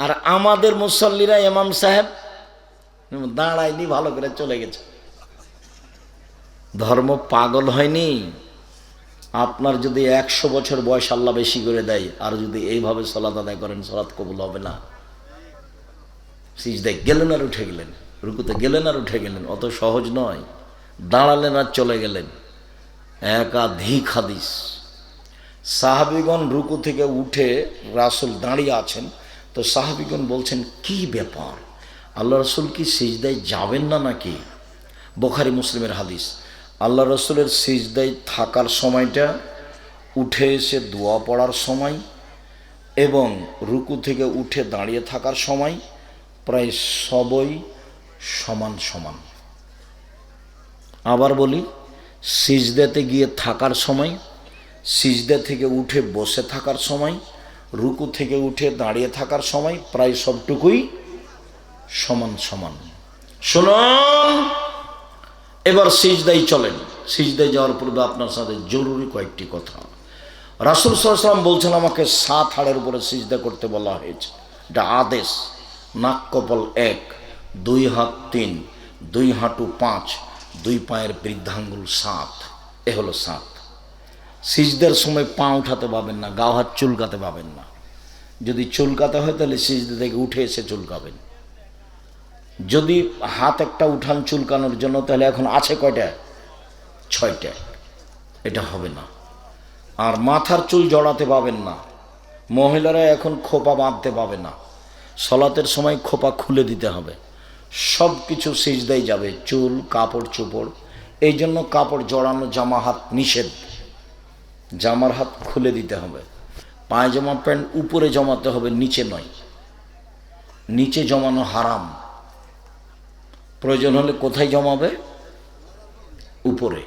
আর আমাদের মুসল্লিরা ইমাম সাহেব দাঁড়ায়নি, ভালো করে চলে গেছে। ধর্ম পাগল হয়নি? আপনার যদি 100 বছর বয়স আল্লাহ বেশি করে দেয়, আর যদি এইভাবে সালাত আদায় করেন, সালাত কবুল হবে না। সিজদায় গেলেন আর উঠে গেলেন, রুকুতে গেলেন আর উঠে গেলেন, অত সহজ নয়। দাঁড়ালেন আর চলে গেলেন। একাধিক হাদিস, সাহাবীগণ রুকু থেকে উঠে রাসূল দাঁড়িয়ে আছেন, তো সাহাবীগণ বলছেন কি ব্যাপার, আল্লাহ রসুল কি সিজদায় যাবেন না নাকি? বুখারী মুসলিমের হাদিস। আল্লাহ রসুলের সিজদায় থাকার সময়টা, উঠে এসে দোয়া পড়ার সময় এবং রুকু থেকে উঠে দাঁড়িয়ে থাকার সময় প্রায় সবই সমান সমান। আবার বলি, সিজদাতে গিয়ে থাকার সময়, সিজদা থেকে উঠে বসে থাকার সময়, রুকু থেকে উঠে দাঁড়িয়ে থাকার সময় প্রায় সবটুকুই সমান সমান। শুনুন, এবার সিজদায় চলেন। সিজদায় যাওয়ার পূর্বে আপনার সাথে জরুরি কয়েকটি কথা। রাসূল সাল্লাল্লাহু আলাইহি ওয়াসাল্লাম বলছেন আমাকে 7 হাড়ের উপরে সিজদা করতে বলা হয়েছে, এটা আদেশ। নাক কপাল 1, 2 হাত 3, 2 হাঁটু 5, 2 পায়ের বৃদ্ধাঙ্গুল 7, এ হলো 7। সিজদার সময় পা উঠাতে পাবেন না, গাও হাত চুলকাতে পাবেন না। যদি চুলকাতে হয় তাহলে সিজদা থেকে উঠে এসে চুলকাবেন। যদি হাত একটা উঠান চুলকানোর জন্য, তাহলে এখন আছে কয়টা? 6টা। এটা হবে না। আর মাথার চুল জড়াতে পাবেন না। মহিলারা এখন খোপা বাঁধতে পাবে না। সলাতের সময় খোপা খুলে দিতে হবে। সব কিছু সিজদায় যাবে, চুল, কাপড় চোপড়। এই জন্য কাপড় জড়ানো, জামা হাত নিষেধ। জামার হাত খুলে দিতে হবে। পায়জামা প্যান্ট উপরে জমাতে হবে, নিচে নয়। নিচে জমানো হারাম। প্রয়োজন হলে কোথায় জমাবে? উপরে।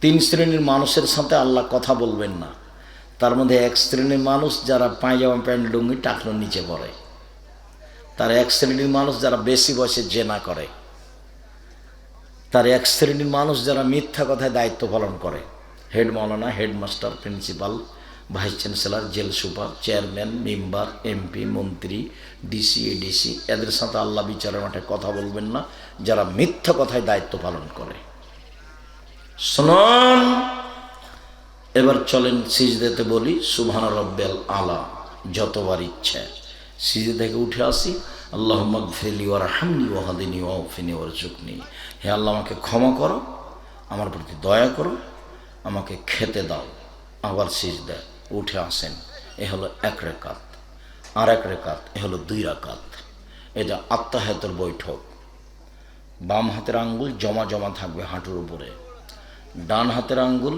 3 শ্রেণীর মানুষের সাথে আল্লাহ কথা বলবেন না। তার মধ্যে 1 শ্রেণীর মানুষ যারা পায়জামা প্যান্ট লুঙ্গি টাকনোর নিচে পড়ে। তার 1 শ্রেণীর মানুষ যারা বেশি বয়সে জেনা করে। তার 1 শ্রেণীর মানুষ যারা মিথ্যা কথায় দায়িত্ব পালন করে। হেড মাওলানা, headmaster, principal, vice chancellor, jail super, chairman, member, MP, মন্ত্রী, ডিসি, এডিসি, এদের সাথে আল্লাহ বিচারের মাঠে কথা বলবেন না, যারা মিথ্যা কথায় দায়িত্ব পালন করে। শুনুন, এবার চলেন সিজদাতে বলি সুবহান রাব্বিয়াল আলা যতবার ইচ্ছে। সিজদা থেকে উঠে আসি, আল্লাহুম্মা গফিরলি ওয়ারহামনি ওয়াহদিনি ওয়াফিনি ওয়ারজুকনি। হে আল্লাহ, আমাকে ক্ষমা করো, আমার প্রতি দয়া করো, আমাকে খেতে দাও। আবার সিজদা উঠে আসেন। এ হলো 1 রাকাত। আর 1 রাকাত, এ হলো 2 রাকাত। এটা আত্তাহিয়াতুর বৈঠক। বাম হাতের আঙ্গুল জমা জমা থাকবে হাঁটুর উপরে, ডান হাতের আঙ্গুল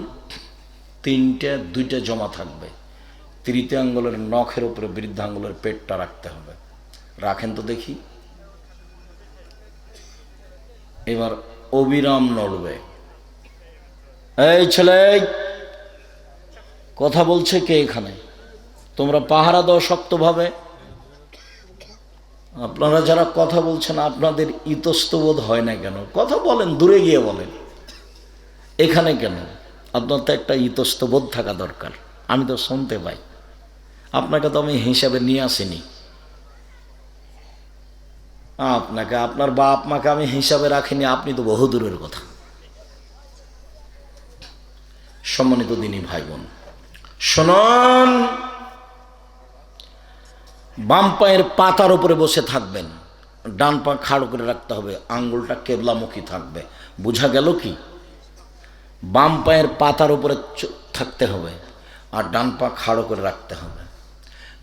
3টে, 2টা জমা থাকবে। তৃতীয় আঙ্গুলের নখের উপরে বৃদ্ধাঙ্গুলের পেটটা রাখতে হবে। রাখেন তো দেখি। এবার অবিরাম নড়বে। এই ছেলে, কথা বলছে কে এখানে? তোমরা পাহারা দাও শক্তভাবে। আপনারা যারা কথা বলছেন, আপনাদের ইতস্তবোধ হয় না কেন? কথা বলেন, দূরে গিয়ে বলেন। এখানে কেন? আপনার তো একটা ইতস্তবোধ থাকা দরকার। আমি তো শুনতে পাই, আপনাকে তো আমি হিসাবে নিয়ে আসিনি। আপনাকে, আপনার বাপ মাকে আমি হিসাবে রাখিনি, আপনি তো বহু দূরের কথা। সম্মানিত দিনী ভাই বোন শুনুন, বাম পায়ের পাতার উপরে বসে থাকবেন, ডান পা খাড় করে রাখতে হবে, আঙ্গুলটা কেবলামুখী থাকবে। বোঝা গেল কি? বাম পায়ের পাতার উপরে থাকতে হবে আর ডান পা খাড়ো করে রাখতে হবে।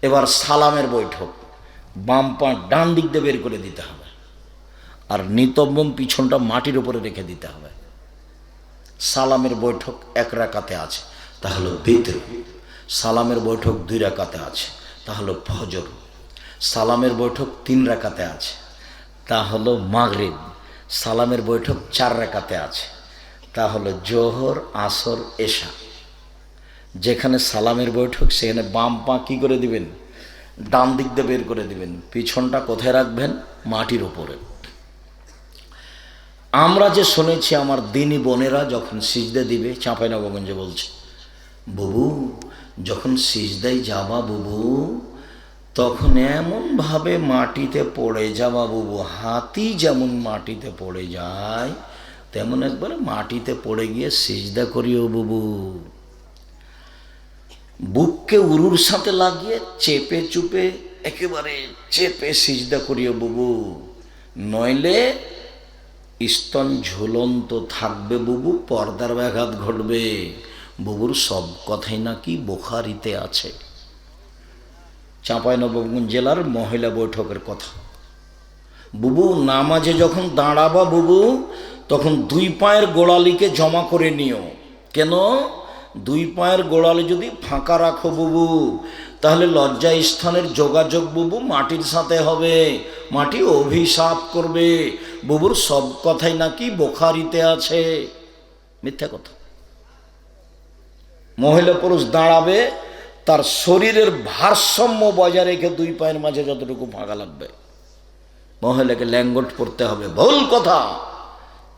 এবার সালামের বৈঠক, বাম পা ডান দিক দিয়ে বের করে দিতে হবে আর নিতম্বম পিছনটা মাটির উপরে রেখে দিতে হবে। সালামের বৈঠক 1 রাকাতে আছে, তাহলে বিতর। সালামের বৈঠক 2 রাকাতে আছে, তাহলে ফজর। সালামের বৈঠক 3 রাকাতে আছে, তা হলো মাগরিব। সালামের বৈঠক 4 রাকাতে আছে, তা হলো জোহর, আসর, এশা। যেখানে সালামের বৈঠক সেখানে বাম পা কী করে দিবেন? ডান দিক দিয়ে বের করে দিবেন। পিছনটা কোথায় রাখবেন? মাটির উপরে। আমরা যে শুনেছি আমার দিনী বোনেরা যখন সিজদা দিবে, চাঁপাইনবাবগঞ্জে বলছে, বুবু যখন সিজদায় যাবা বুবু, তখন এমনভাবে মাটিতে পড়ে যাবা বুবু, হাতি যেমন মাটিতে পড়ে যায় তেমন একবারে মাটিতে পড়ে গিয়ে সিজদা করিও বুবু। বুককে উরুর সাথে লাগিয়ে চেপে চুপে একেবারে চেপে সিজদা করিও বুবু, নইলে স্তন ঝুলন্ত থাকবে বুবু, পর্দার ব্যাঘাত ঘটবে। বুবুর সব কথাই নাকি বুখারীতে আছে। চাঁপাইনবাবগঞ্জ জেলার মহিলা বৈঠকের কথা। বুবু নামাজে যখন দাঁড়াবা বুবু, তখন 2 পায়ের গোড়ালিকে জমা করে নিও। কেন? 2 পায়ের গোড়ালি যদি ফাঁকা রাখো বুবু, তাহলে লজ্জা স্থানের যোগাযোগ বুবু মাটির সাথে হবে, মাটি অভিশাপ করবে। বুবুর সব কথাই নাকি বুখারীতে আছে। মিথ্যা কথা। মহিলা পুরুষ দাঁড়াবে, তার শরীরের ভারসাম্য বজায় রেখে 2 পায়ের মাঝে যতটুকু ফাঁকা লাগবে। মহিলাকে ল্যাঙ্গট পড়তে হবে, ভুল কথা।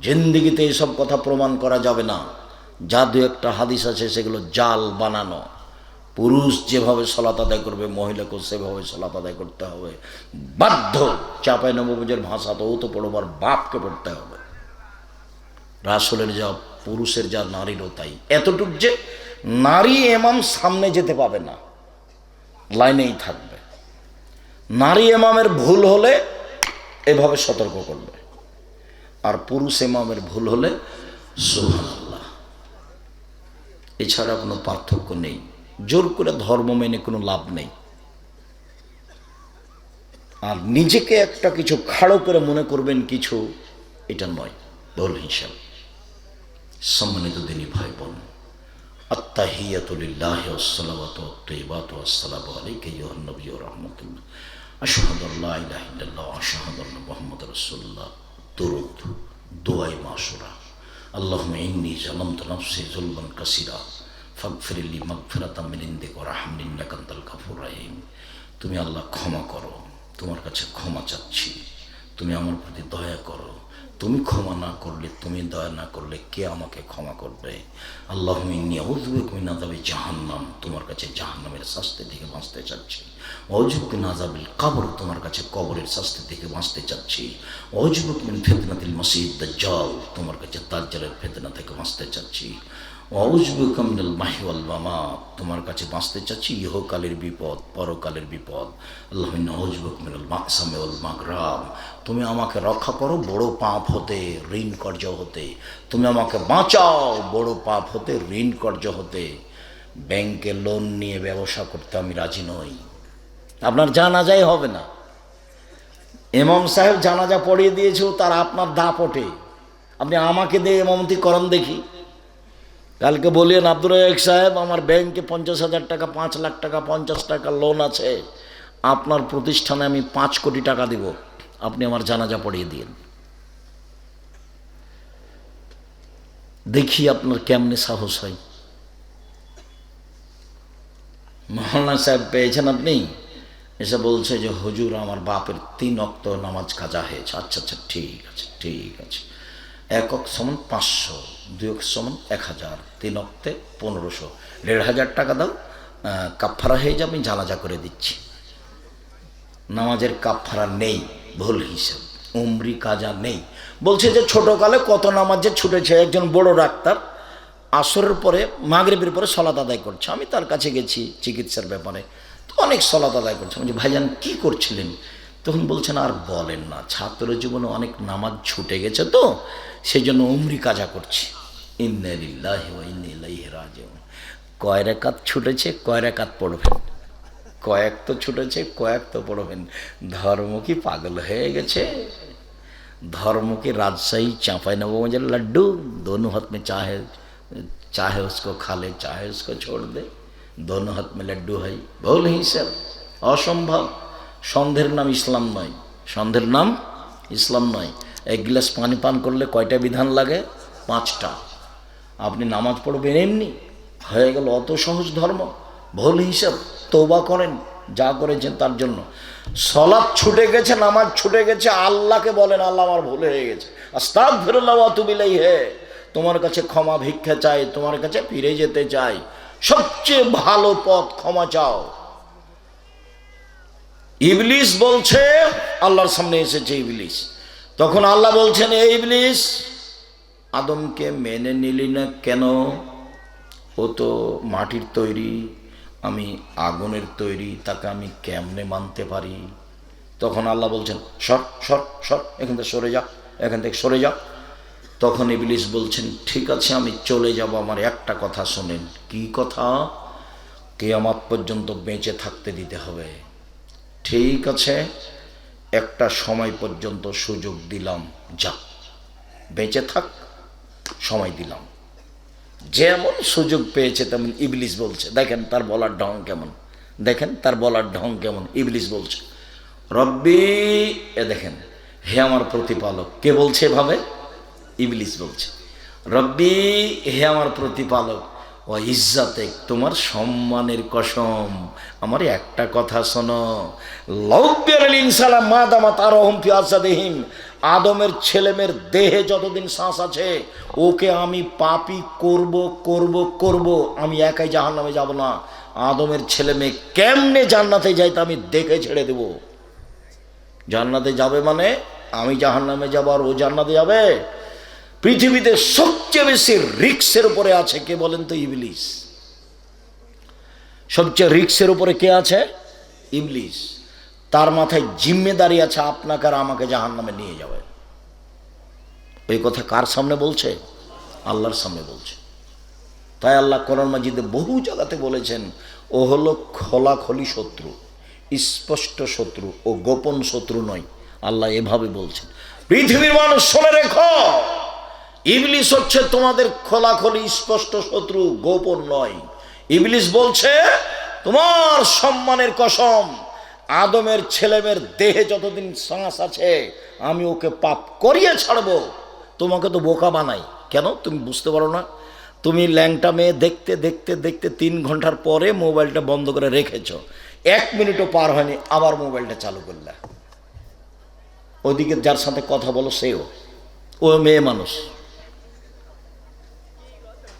জিন্দিগিতে এইসব কথা প্রমাণ করা যাবে না। যা 2-1টা হাদিস আছে সেগুলো জাল বানানো। পুরুষ যেভাবে সালাত আদায় করবে মহিলাকেও সেভাবে সালাত আদায় করতে হবে, বাধ্য। চাঁপাইনবাবগঞ্জের ভাষা তো তো পড়বার বাপকে পড়তে হবে। রাসূলের যা, পুরুষের যা, নারীরও তাই। এতটুক যে নারী ইমাম সামনে যেতে পাবে না, লাইনেই থাকবে। নারী ইমামের ভুল হলে এভাবে সতর্ক করবে, আর পুরুষ ইমামের ভুল হলে সুবহানাল্লাহ। এছাড়া কোনো পার্থক্য নেই। জোর করে ধর্ম মেনে কোনো লাভ নেই। আর নিজেকে একটা কিছু খাড়ো করে মনে করবেন কিছু, এটা নয়, ভুল হিসাব। সম্মানিত দিনী ভাই বোন, আত্তাহিয়াতু লিল্লাহি ওয়াসসালাওয়াতু ওয়াত-তাইয়্যিবাতু ওয়াসসালামু আলাইকা আইয়ুহান নবিয়্যু ওয়া রাহমাতুল্লাহ, আশহাদু আল্লা ইলাহা ইল্লাল্লাহ ওয়া আশহাদু আন্না মুহাম্মাদার রাসূলুল্লাহ। দুরূদ, দোয়ায়ে মাসুরা। আল্লাহুম্মা ইন্নী যালামতু নাফসি যুলমান কাসীরা ফাগফিরলি মাগফিরাতাম মিন ইনদিকা ওয়ারহামনি ইন্নাকা আনতাল গাফুরুর রহিম। তুমি আল্লাহ ক্ষমা করো, তোমার কাছে ক্ষমা চাচ্ছি। তুমি আমার প্রতি দয়া করো। তুমি ক্ষমা না করলে, তুমি দয়া না করলে কে আমাকে ক্ষমা করবে? আল্লাহুম্মা ইন্নী আউযু বিকা মিন আযাবি জাহান্নাম, তোমার কাছে জাহান্নামের শাস্তি থেকে বাঁচতে চাচ্ছি। আউযু বিকা মিন আযাবিল কবর, তোমার কাছে কবরের শাস্তি থেকে বাঁচতে চাচ্ছি। আউযু বিকা মিন ফিতনাতিল মাসীহিদ দাজ্জাল, তোমার কাছে দাজ্জালের ফিতনা থেকে বাঁচতে চাচ্ছি। আউযু বিকা মিনাল মাহয়ি ওয়াল মামাত, তোমার কাছে বাঁচতে চাচ্ছি ইহকালের বিপদ, পরকালের বিপদ। আল্লাহুম্মা ইন্নী আউযু বিকা মিনাল মাকসামি ওয়াল মাগরাম, তুমি আমাকে রক্ষা করো বড় পাপ হতে, ঋণ কর্য হতে। তুমি আমাকে বাঁচাও বড় পাপ হতে, ঋণ কর্য হতে। ব্যাংকে লোন নিয়ে ব্যবসা করতে আমি রাজি নই। আপনার জানাজাই হবে না। ইমাম সাহেব জানাজা পড়িয়ে দিয়েছেও তার আপনার দাপটে, আপনি আমাকে দিয়ে ইমামতি করান দেখি। কালকে বললেন আব্দুর রাজ্জাক সাহেব, আমার ব্যাংকে 50,000 টাকা, 5 লাখ টাকা, 50 টাকা লোন আছে, আপনার প্রতিষ্ঠানে আমি 5 কোটি টাকা দিব, আপনি আমার জানাজা পড়িয়ে দিন। দেখি আপনার কেমনে সাহস হয়। মৌলানা সাহেব পেয়েছেন আপনি, এসে বলছে যে হুজুর আমার বাপের 3 ওয়াক্ত নামাজ কাজা হয়েছে। আচ্ছা আচ্ছা, ঠিক আছে ঠিক আছে। 1 ওয়াক্ত সমান 500, 2 অক্ষ সমান 1000, 3 অক্টে 1500, 1500 টাকা দাও, কাফারা হয়ে যাবে, জানাজা করে দিচ্ছি। নামাজের কাফারা নেই, ভুল হিসাব, উমরি কাজা নেই। বলছে যে ছোটকালে কত নামাজ যে ছুটেছে। একজন বড় ডাক্তার আসরের পরে মাগরিবের পরে সলাত আদায় করছে, আমি তার কাছে গেছি চিকিৎসার ব্যাপারে, তো অনেক সলাত আদায় করছে। আমি যে ভাইজান কি করছিলেন? তখন বলছেন আর বলেন না, ছাত্র জীবনে অনেক নামাজ ছুটে গেছে তো সেই জন্য উমরি কাজা করছি। ইন্না লিল্লাহি ওয়া ইন্না ইলাইহি রাজিউন। কয় রাকাত ছুটেছে, কয় রাকাত পড়বেন? কয়েক তো ছুটেছে, কয়েক তো পড়বেন। ধর্ম কি পাগল হয়ে গেছে? धर्म की राजशाही चांपाईनबाबगंज लड्डू, दोनों हाथ में चाहे चाहे उसको खा ले चाहे उसको छोड़ दे, दोनों हाथ में लड्डू है। भूल हिसाब, असम्भव। सन्धेर नाम इस्लाम नय, सन्धेर नाम इस्लाम नय। एक गिलास पानी पान करले कयटा विधान लागे? 5टा। আপনি নামাজ পড়বেন এমনি হয়ে গেল, অত সহজ ধর্ম? ভুল হিসাব। তওবা করেন যা করেছেন তার জন্য। সলাত ছুটে গেছে, নামাজ ছুটে গেছে, আল্লাহকে বলেন আল্লাহ আমার ভুল হয়ে গেছে, আস্তাগফিরুল্লাহ ওয়া আতুবু ইলাইহি, তোমার কাছে ক্ষমা ভিক্ষা চাই, তোমার কাছে ফিরে যেতে চাই। সবচেয়ে ভালো পথ ক্ষমা চাও। ইবলিস বলছে, আল্লাহর সামনে এসেছে ইবলিস, তখন আল্লাহ বলছেন এই ইবলিস আদমকে মেনে নিলি না কেন? ও তো মাটির তৈরি, আমি আগুনের তৈরি, তাকে আমি কেমনে মানতে পারি? তখন আল্লাহ বলছেন সর সর সর, এখান থেকে সরে যা, এখান থেকে সরে যা। তখন ইবলিস বলছেন ঠিক আছে আমি চলে যাব, আমার একটা কথা শোনেন। কি কথা? কিয়ামত পর্যন্ত বেঁচে থাকতে দিতে হবে। ঠিক আছে, একটা সময় পর্যন্ত সুযোগ দিলাম, যা বেঁচে থাক, সময় দিলাম। যেমন সুযোগ পেয়েছে তেমন ইবলিস বলছে, দেখেন তার বলার ঢং কেমন, দেখেন তার বলার ঢং কেমন। ইবলিস বলছে রব্বি, এ দেখেন, হে আমার প্রতিপালক। কে বলছে এভাবে? ইবলিস বলছে রব্বি, হে আমার প্রতিপালক, ও ইজ্জাতে, তোমার সম্মানের কসম, আমার একটা কথা শোনো। লাউবিয়াল ইনসালাম মাদামা তারহুম ফি আসাদিহিম, আদমের ছেলেমেয়ের দেহে যতদিন শ্বাস আছে ওকে আমি পাপী করব করব করব, আমি একাই জাহান্নামে যাব না। আদমের ছেলে মেয়ে কেমনে জান্নাতে যায় তা আমি দেখে ছেড়ে দেব। জান্নাতে যাবে মানে আমি জাহান্নামে যাব আর ও জান্নাতে যাবে? পৃথিবীতে সবচেয়ে বেশি রিক্সের উপরে আছে কে বলেন তো? ইবলিস। সবচেয়ে রিক্সের উপরে কে আছে? ইবলিস। তার মাথায় জিম্মেদারি আছে আপনাকে আর আমাকে জাহান্নামে নিয়ে যাবে। এই কথা কার সামনে বলছে? আল্লাহর সামনে বলছে। তাই আল্লাহ কোরআন মাজিদে বহু জায়গাতে বলেছেন ও হলো খোলাখলি শত্রু, স্পষ্ট শত্রু, ও গোপন শত্রু নয়। আল্লাহ এভাবে বলছেন। পৃথিবীর মানুষ শুনে রেখো, ইবলিস হচ্ছে তোমাদের খোলাখলি স্পষ্ট শত্রু, গোপন নয়। ইবলিস বলছে তোমার সম্মানের কসম, আদমের ছেলেমেয়ের দেহে যতদিন শ্বাস আছে আমি ওকে পাপ করিয়ে ছাড়বো। তোমাকে তো বোকা বানাই, কেন তুমি বুঝতে পারো না? তুমি ল্যাংটা মেয়ে দেখতে দেখতে দেখতে 3 ঘন্টার পরে মোবাইলটা বন্ধ করে রেখেছ, 1 মিনিটও পার হয়নি আবার মোবাইলটা চালু করলে। ওইদিকে যার সাথে কথা বলো সেও ও মেয়ে মানুষ,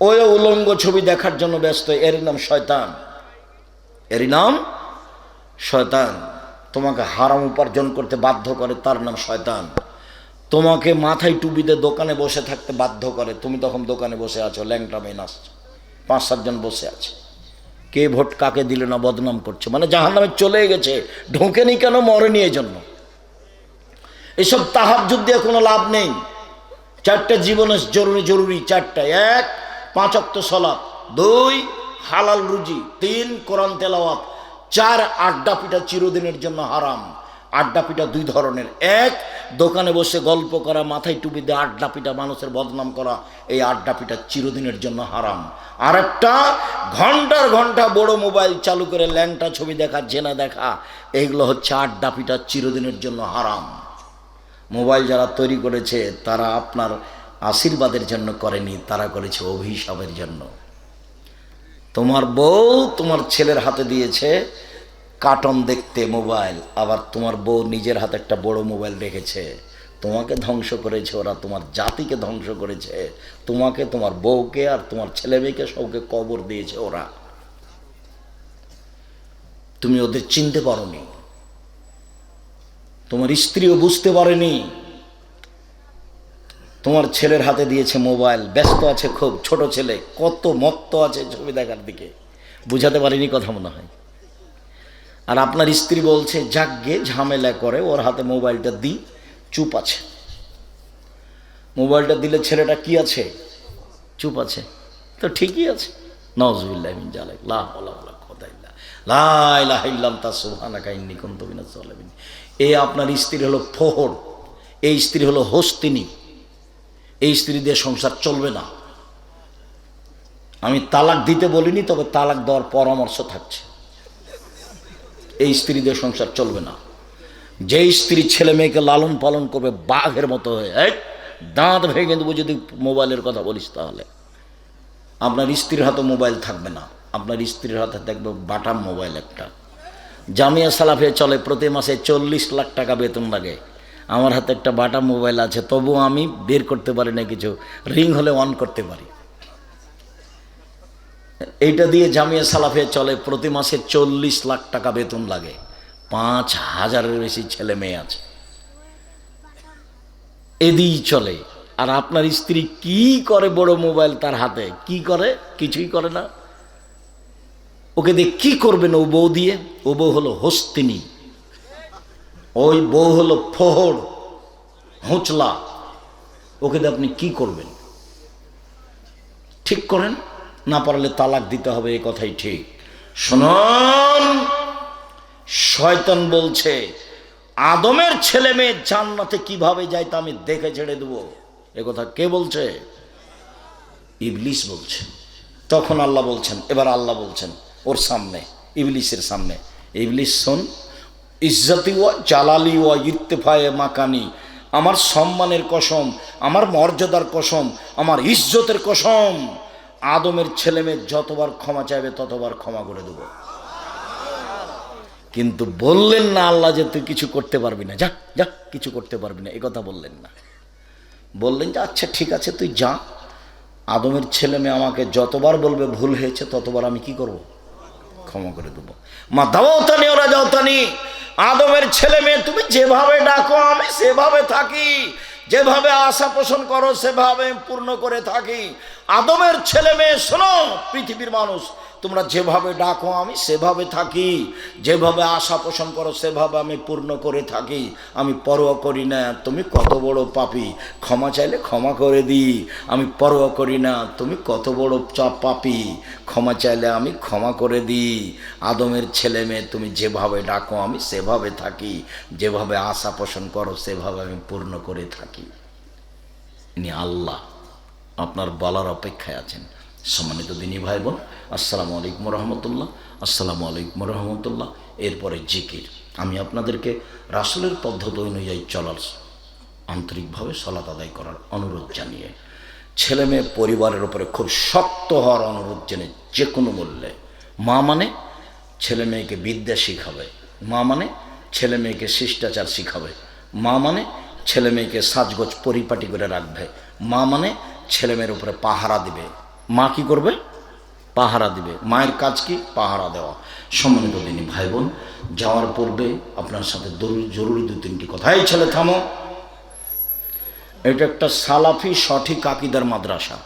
ওই উলঙ্গ ছবি দেখার জন্য ব্যস্ত। এর নাম শয়তান, এরই নাম শয়তান। তোমাকে হারাম উপার্জন করতে বাধ্য করে, তার নাম শয়তান। তোমাকে মাথায় টুপিতে দোকানে বসে থাকতে বাধ্য করে, তুমি তখন দোকানে বসে আছো, ল্যাংটা মেয়ে নাচছো, 5-7 জন বসে আছে, কে ভোট কাকে দিল না বদনাম করছে, মানে জাহান্নামে চলে গেছে। ঢোকেনি কেন? মরেনি এই জন্য। এসব তাহাজ্জুদ দিয়ে কোনো লাভ নেই। 4টা জীবনে জরুরি জরুরি 4টা: 1 5 ওয়াক্ত সালাত, 2 হালাল রুজি, 3 কোরআন তেলাওয়াত, 4 আড্ডা পিটা চিরদিনের জন্য হারাম। আড্ডা পিটা 2 ধরনের: 1 দোকানে বসে গল্প করা, মাথায় টুপি দিয়ে আড্ডা পিটা, মানুষের বদনাম করা, এই আড্ডা পিটা চিরদিনের জন্য হারাম। আর একটা ঘন্টার ঘন্টা বড় মোবাইল চালু করে ল্যাংটা ছবি দেখা, জেনা দেখা, এইগুলো হচ্ছে আড্ডা পিটা চিরদিনের জন্য হারাম। মোবাইল যারা তৈরি করেছে তারা আপনার আশীর্বাদের জন্য করেনি, তারা করেছে অভিশাপের জন্য। তোমার বউ তোমার ছেলের হাতে দিয়েছে কার্টুন দেখতে মোবাইল, আবার তোমার বউ নিজের হাতে একটা বড় মোবাইল রেখেছে, তোমাকে ধ্বংস করেছে ওরা, তোমার জাতিকে ধ্বংস করেছে, তোমাকে, তোমার বউকে আর তোমার ছেলে মেয়েকে সবকে কবর দিয়েছে ওরা। তুমি ওদের চিনতে পারোনি, তোমার স্ত্রীও বুঝতে পারেনি। তোমার ছেলের হাতে দিয়েছে মোবাইল, ব্যস্ত আছে খুব, ছোট ছেলে কত মত্ত আছে ছবি দেখার দিকে, বুঝাতে পারিনি কথা মনে হয়। আর আপনার স্ত্রী বলছে যাকগে, ঝামেলা করে, ওর হাতে মোবাইলটা দিই, চুপ আছে। মোবাইলটা দিলে ছেলেটা কি আছে? চুপ আছে। তো ঠিকই আছে। নাউযুবিল্লাহি মিন যালিক, লা হাওলা ওয়ালা কুওয়াতা ইল্লা লা ইলাহা ইল্লা আনতা সুবহানাকা ইন্নী কুনতু মিনাজ জালিমিন। এই আপনার স্ত্রী হলো ফোহর, এই স্ত্রী হলো হস্তিনী, এই স্ত্রী দিয়ে সংসার চলবে না। আমি তালাক দিতে বলিনি, তবে তালাক দেওয়ার পরামর্শ থাকছে। এই স্ত্রী দিয়ে সংসার চলবে না। যে স্ত্রী ছেলে মেয়েকে লালন পালন করবে বাঘের মতো হয়ে, দাঁত ভেঙে দেবো যদি মোবাইলের কথা বলিস, তাহলে আপনার স্ত্রীর হাতে মোবাইল থাকবে না, আপনার স্ত্রীর হাতে থাকবে বাটাম মোবাইল একটা। জামিয়া সালাফিয়া চলে, প্রতি মাসে 40 লাখ টাকা বেতন লাগে। আমার হাতে একটা বাটাম মোবাইল আছে, তবু আমি বের করতে পারি না কিছু, রিং হলে অন করতে পারি। এইটা দিয়ে জামিয়া সালাফিয়া চলে, প্রতি মাসে 40 লাখ টাকা বেতন লাগে, 5,000-এর বেশি ছেলে মেয়ে আছে, এদিই চলে। আর আপনার স্ত্রী কি করে? বড় মোবাইল তার হাতে, কি করে? কিছুই করে না। ওকে দিয়ে কি করবেন? ও বউ দিয়ে, ও বউ হলো হস্তিনী, ওই বউ হলো ফোহর, হোঁচলা। ওকে দিয়ে আপনি কি করবেন? ঠিক করেন, না পারলে তালাক দিতে হবে, এই কথাই ঠিক। শুনুন, শয়তান বলছে আদমের ছেলে মেয়ে জান্নাতে কিভাবে যায় তা আমি দেখে ছেড়ে দেবো। এ কথা কে বলছে? ইবলিস বলছে। তখন আল্লাহ বলছেন, এবার আল্লাহ বলছেন ওর সামনে, ইবলিসের সামনে, ইবলিস শোন, ইজ্জতি ওয়া জালালি ওয়া ইত্তেফায়ে মাকানি, আমার সম্মানের কসম, আমার মর্যাদার কসম, আমার ইজ্জতের কসম, আদমের ছেলে মেয়ে যতবার ক্ষমা চাইবে ততবার ক্ষমা করে দেব। কিন্তু বললেন না আল্লাহ যে তুই কিছু করতে পারবি না, যা যা, কিছু করতে পারবি না, এ কথা বললেন না। বললেন যে আচ্ছা ঠিক আছে তুই যা, আদমের ছেলে মেয়ে আমাকে যতবার বলবে ভুল হয়েছে ততবার আমি কি করব? ক্ষমা করে দেবো। মা দাওতানি ওরা যাওতানি, আদমের ছেলে মেয়ে তুমি যেভাবে ডাকো আমি সেভাবে থাকি, যেভাবে আশা পোষণ করো সেভাবে পূর্ণ করে থাকি। আদমের ছেলে মেয়ে শোনো, পৃথিবীর মানুষ, তোমরা যেভাবে ডাকো আমি সেভাবে থাকি, যেভাবে আশা পোষণ করো সেভাবে আমি পূর্ণ করে থাকি। আমি পরোয়া করি না তুমি কত বড় পাপী, ক্ষমা চাইলে ক্ষমা করে দিই। আমি পরোয়া করি না তুমি কত বড় পাপী, ক্ষমা চাইলে আমি ক্ষমা করে দিই। আদমের ছেলে মেয়ে তুমি যেভাবে ডাকো আমি সেভাবে থাকি, যেভাবে আশা পোষণ করো সেভাবে আমি পূর্ণ করে থাকি। ইনি আল্লাহ আপনার বলার অপেক্ষায় আছেন। সম্মানিত দিনী ভাই বোন, আসসালামু আলাইকুম রহমতুল্লাহ, আসসালামু আলাইকুম রহমতুল্লাহ। এরপরে জিকির। আমি আপনাদেরকে রাসূলের পদ্ধতি অনুযায়ী চলার, আন্তরিকভাবে সালাত আদায় করার অনুরোধ জানিয়ে, ছেলে মেয়ে পরিবারের উপরে খুব শক্ত হওয়ার অনুরোধ জেনে, যে কোনো মূল্যে, মা মানে ছেলে মেয়েকে বিদ্যা শিখাবে, মা মানে ছেলে মেয়েকে শিষ্টাচার শিখাবে, মা মানে ছেলে মেয়েকে সাজগোজ পরিপাটি করে রাখবে, মা মানে ছেলে মেয়ের উপরে পাহারা দিবে। মা কি করবে? পাহারা দিবে। মায়ের কাজ কি? পাহারা দেওয়া। সম্মানিত দিনী ভাই বোন, যাওয়ার পূর্বে আপনার সাথে জরুরি 2-3টি কথা। এই ছেলে থামো, এটা একটা সালাফি সঠিক আকীদার মাদ্রাসা,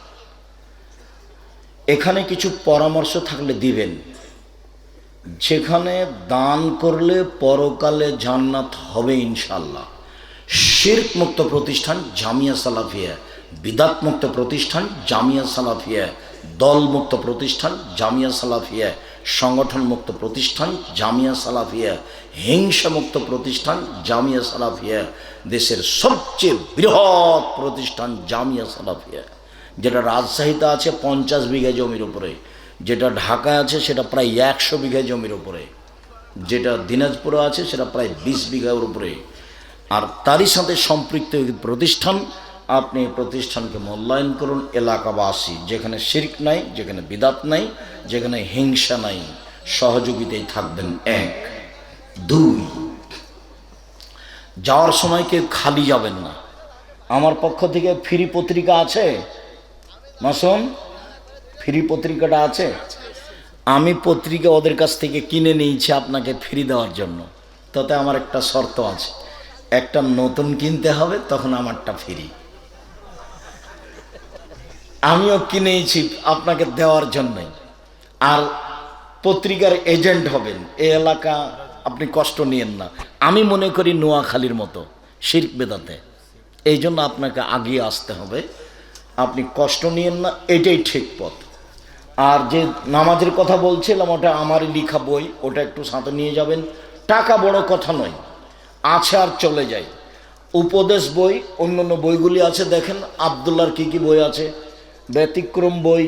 এখানে কিছু পরামর্শ থাকলে দিবেন। যেখানে দান করলে পরকালে জান্নাত হবে ইনশাআল্লাহ। শিরক মুক্ত প্রতিষ্ঠান জামিয়া সালাফিয়া, বিদাত মুক্ত প্রতিষ্ঠান জামিয়া সালাফিয়া, দল মুক্ত প্রতিষ্ঠান জামিয়া সালাফিয়া, সংগঠন মুক্ত প্রতিষ্ঠান জামিয়া সালাফিয়া, হিংসা মুক্ত প্রতিষ্ঠান জামিয়া সালাফিয়া, দেশের সবচেয়ে বৃহৎ প্রতিষ্ঠান জামিয়া সালাফিয়া, যেটা রাজশাহীতে আছে 50 বিঘা জমির উপরে, যেটা ঢাকায় আছে সেটা প্রায় 100 বিঘা জমির উপরে, যেটা দিনাজপুরে আছে সেটা প্রায় 20 বিঘার উপরে। আর তারই সাথে সম্পৃক্ত প্রতিষ্ঠান, আপনি এই প্রতিষ্ঠানকে মূল্যায়ন করুন। এলাকাবাসী, যেখানে শিরক নাই, যেখানে বিদাত নাই, যেখানে হিংসা নাই, সহযোগিতায় থাকবেন। 1, 2, যাওয়ার সময় কেউ খালি যাবেন না। আমার পক্ষ থেকে ফ্রি পত্রিকা আছে, মাসুম, ফ্রি পত্রিকাটা আছে। আমি পত্রিকা ওদের কাছ থেকে কিনে নিয়েছি আপনাকে ফ্রি দেওয়ার জন্য। তাতে আমার একটা শর্ত আছে, একটা নতুন কিনতে হবে, তখন আমারটা ফ্রি। আমিও কিনেছি আপনাকে দেওয়ার জন্যই। আর পত্রিকার এজেন্ট হবেন, এ এলাকা আপনি কষ্ট নিয়েন না। আমি মনে করি নোয়াখালীর মতো শিরক বেদাতে, এই জন্য আপনাকে আগিয়ে আসতে হবে। আপনি কষ্ট নিয়েন না, এটাই ঠিক পথ। আর যে নামাজের কথা বলছিলাম, ওটা আমারই লেখা বই, ওটা একটু সাথে নিয়ে যাবেন। টাকা বড় কথা নয়, আছে আর চলে যায়। উপদেশ বই, অন্য অন্য বইগুলি আছে, দেখেন আবদুল্লাহর কি কি বই আছে, ব্যতিক্রম বই,